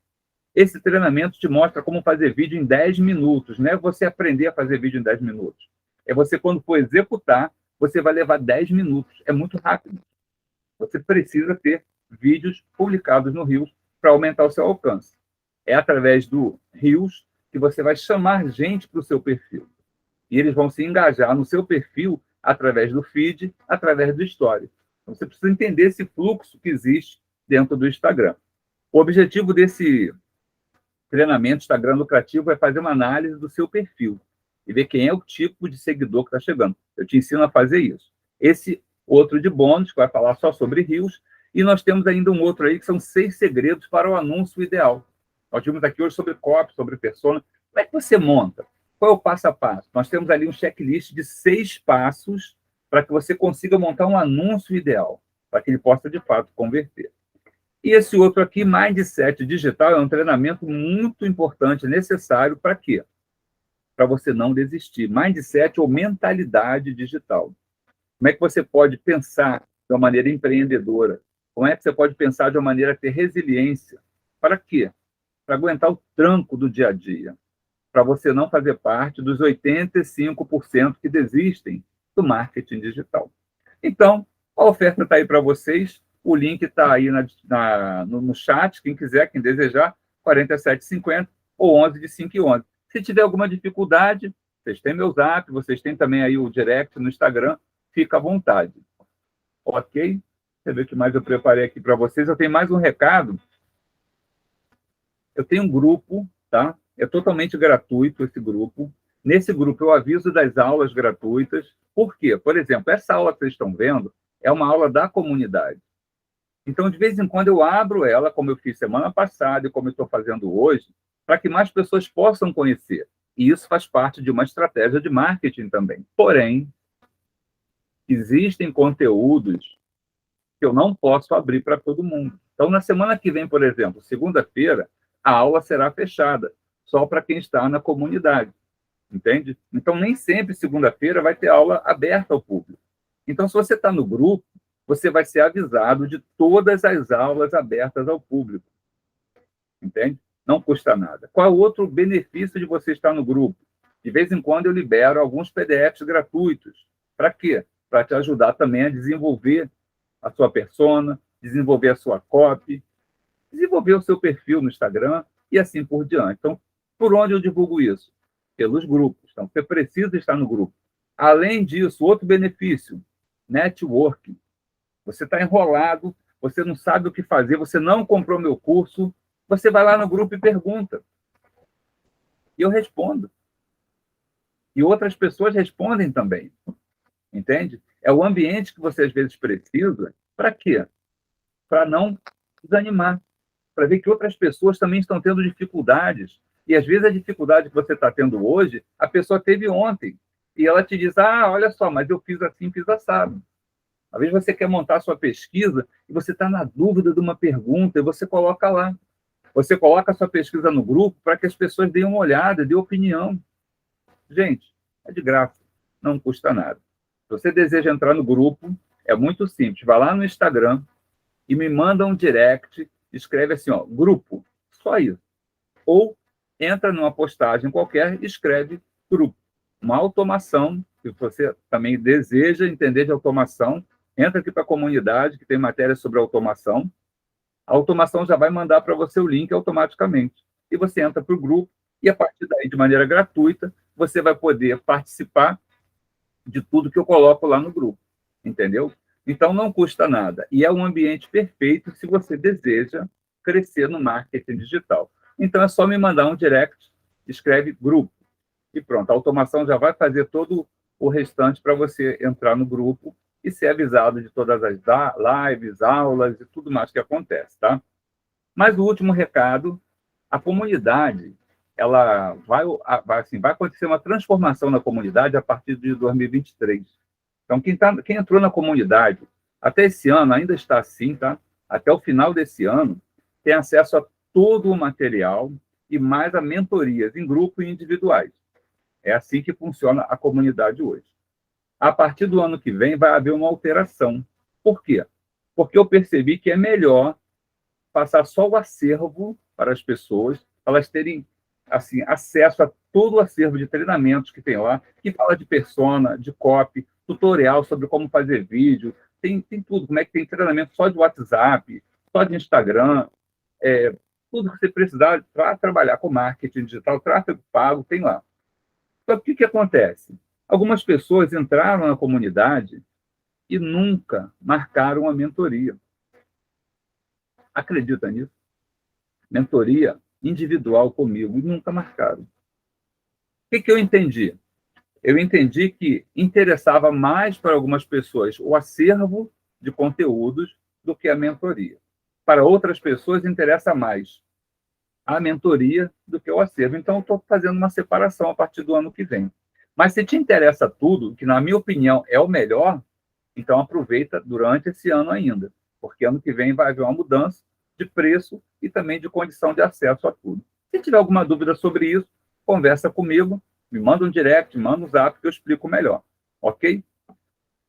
Esse treinamento te mostra como fazer vídeo em 10 minutos. Não é você aprender a fazer vídeo em 10 minutos. É você, quando for executar, você vai levar 10 minutos. É muito rápido. Você precisa ter vídeos publicados no Reels para aumentar o seu alcance. É através do Reels que você vai chamar gente para o seu perfil. E eles vão se engajar no seu perfil através do feed, através do story. Então, você precisa entender esse fluxo que existe dentro do Instagram. O objetivo desse treinamento Instagram Lucrativo é fazer uma análise do seu perfil e ver quem é o tipo de seguidor que está chegando. Eu te ensino a fazer isso. Esse outro de bônus, que vai falar só sobre Reels, e nós temos ainda um outro aí, que são 6 segredos para o anúncio ideal. Nós vimos aqui hoje sobre copy, sobre persona. Como é que você monta? Qual é o passo a passo? Nós temos ali um checklist de 6 passos para que você consiga montar um anúncio ideal, para que ele possa, de fato, converter. E esse outro aqui, Mindset Digital, é um treinamento muito importante, necessário para quê? Para você não desistir. Mindset ou mentalidade digital. Como é que você pode pensar de uma maneira empreendedora? Como é que você pode pensar de uma maneira a ter resiliência? Para quê? Para aguentar o tranco do dia a dia. Para você não fazer parte dos 85% que desistem do marketing digital. Então, a oferta está aí para vocês. O link está aí no chat. Quem quiser, quem desejar, 47,50 ou 11 de 5 e 11. Se tiver alguma dificuldade, vocês têm meu zap, vocês têm também aí o direct no Instagram. Fica à vontade. Ok? Deixa eu ver o que mais eu preparei aqui para vocês. Eu tenho mais um recado. Eu tenho um grupo, tá? É totalmente gratuito esse grupo. Nesse grupo eu aviso das aulas gratuitas. Por quê? Por exemplo, essa aula que vocês estão vendo é uma aula da comunidade. Então, de vez em quando, eu abro ela, como eu fiz semana passada e como eu estou fazendo hoje, para que mais pessoas possam conhecer. E isso faz parte de uma estratégia de marketing também. Porém, existem conteúdos que eu não posso abrir para todo mundo. Então, na semana que vem, por exemplo, segunda-feira, a aula será fechada, só para quem está na comunidade, entende? Então, nem sempre segunda-feira vai ter aula aberta ao público. Então, se você está no grupo, você vai ser avisado de todas as aulas abertas ao público, entende? Não custa nada. Qual é o outro benefício de você estar no grupo? De vez em quando eu libero alguns PDFs gratuitos. Para quê? Para te ajudar também a desenvolver a sua persona, desenvolver a sua copy, desenvolver o seu perfil no Instagram e assim por diante. Então, por onde eu divulgo isso? Pelos grupos. Então, você precisa estar no grupo. Além disso, outro benefício, networking. Você está enrolado, você não sabe o que fazer, você não comprou meu curso, você vai lá no grupo e pergunta. E eu respondo. E outras pessoas respondem também. Entende? É o ambiente que você, às vezes, precisa. Para quê? Para não desanimar. Para ver que outras pessoas também estão tendo dificuldades. E, às vezes, a dificuldade que você está tendo hoje, a pessoa teve ontem. E ela te diz, olha só, mas eu fiz assim, fiz assado. Às vezes você quer montar a sua pesquisa e você está na dúvida de uma pergunta e você coloca lá. Você coloca a sua pesquisa no grupo para que as pessoas deem uma olhada, dêem opinião. Gente, é de graça, não custa nada. Se você deseja entrar no grupo, é muito simples. Vai lá no Instagram e me manda um direct, escreve assim, grupo, só isso. Ou entra numa postagem qualquer e escreve grupo. Uma automação, se você também deseja entender de automação, entra aqui para a comunidade, que tem matéria sobre automação. A automação já vai mandar para você o link automaticamente. E você entra para o grupo e, a partir daí, de maneira gratuita, você vai poder participar de tudo que eu coloco lá no grupo. Entendeu? Então, não custa nada. E é um ambiente perfeito se você deseja crescer no marketing digital. Então, é só me mandar um direct, escreve grupo. E pronto, a automação já vai fazer todo o restante para você entrar no grupo e ser avisado de todas as lives, aulas e tudo mais que acontece, tá? Mas o último recado, a comunidade, ela vai acontecer uma transformação na comunidade a partir de 2023. Então, quem entrou na comunidade até esse ano, ainda está assim, tá? Até o final desse ano, tem acesso a todo o material e mais a mentorias em grupo e individuais. É assim que funciona a comunidade hoje. A partir do ano que vem, vai haver uma alteração. Por quê? Porque eu percebi que é melhor passar só o acervo para as pessoas, para elas terem assim, acesso a todo o acervo de treinamentos que tem lá, que fala de persona, de copy, tutorial sobre como fazer vídeo, tem tudo, como é que tem treinamento só de WhatsApp, só de Instagram, tudo que você precisar para trabalhar com marketing digital, tráfego pago, tem lá. Só que o que acontece? Algumas pessoas entraram na comunidade e nunca marcaram a mentoria. Acredita nisso? Mentoria individual comigo, e nunca marcaram. O que eu entendi? Eu entendi que interessava mais para algumas pessoas o acervo de conteúdos do que a mentoria. Para outras pessoas, interessa mais a mentoria do que o acervo. Então, eu estou fazendo uma separação a partir do ano que vem. Mas se te interessa tudo, que na minha opinião é o melhor, então aproveita durante esse ano ainda, porque ano que vem vai haver uma mudança de preço e também de condição de acesso a tudo. Se tiver alguma dúvida sobre isso, conversa comigo, me manda um direct, manda um zap que eu explico melhor, ok?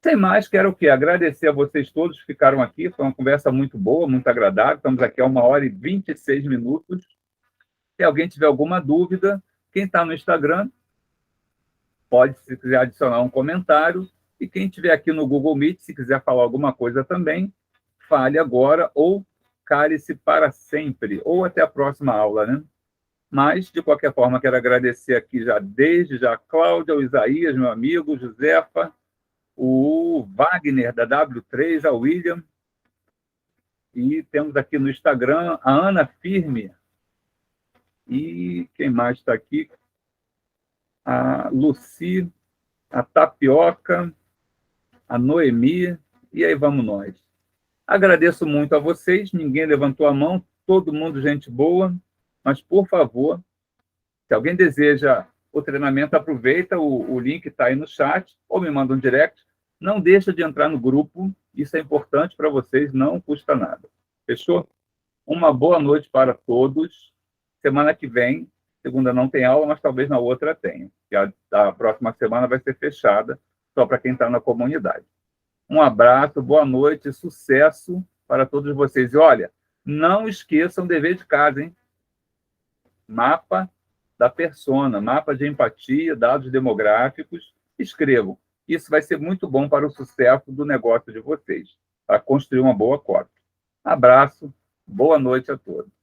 Sem mais, quero o quê? Agradecer a vocês todos que ficaram aqui, foi uma conversa muito boa, muito agradável, estamos aqui a 1h26. Se alguém tiver alguma dúvida, quem está no Instagram, pode, se quiser, adicionar um comentário, e quem estiver aqui no Google Meet, se quiser falar alguma coisa também, fale agora, ou cale-se para sempre, ou até a próxima aula, né? Mas, de qualquer forma, quero agradecer aqui desde já a Cláudia, o Isaías, meu amigo, o Josefa, o Wagner, da W3, a William, e temos aqui no Instagram a Ana Firme, e quem mais está aqui? A Luci, a Tapioca, a Noemi, e aí vamos nós. Agradeço muito a vocês, ninguém levantou a mão, todo mundo gente boa, mas, por favor, se alguém deseja o treinamento, aproveita, o link está aí no chat, ou me manda um direct, não deixa de entrar no grupo, isso é importante para vocês, não custa nada. Fechou? Uma boa noite para todos. Semana que vem, segunda não tem aula, mas talvez na outra tenha. A próxima semana vai ser fechada, só para quem está na comunidade. Um abraço, boa noite, sucesso para todos vocês. E olha, não esqueçam o dever de casa, hein? Mapa da persona, mapa de empatia, dados demográficos. Escrevam. Isso vai ser muito bom para o sucesso do negócio de vocês, para construir uma boa cota. Abraço, boa noite a todos.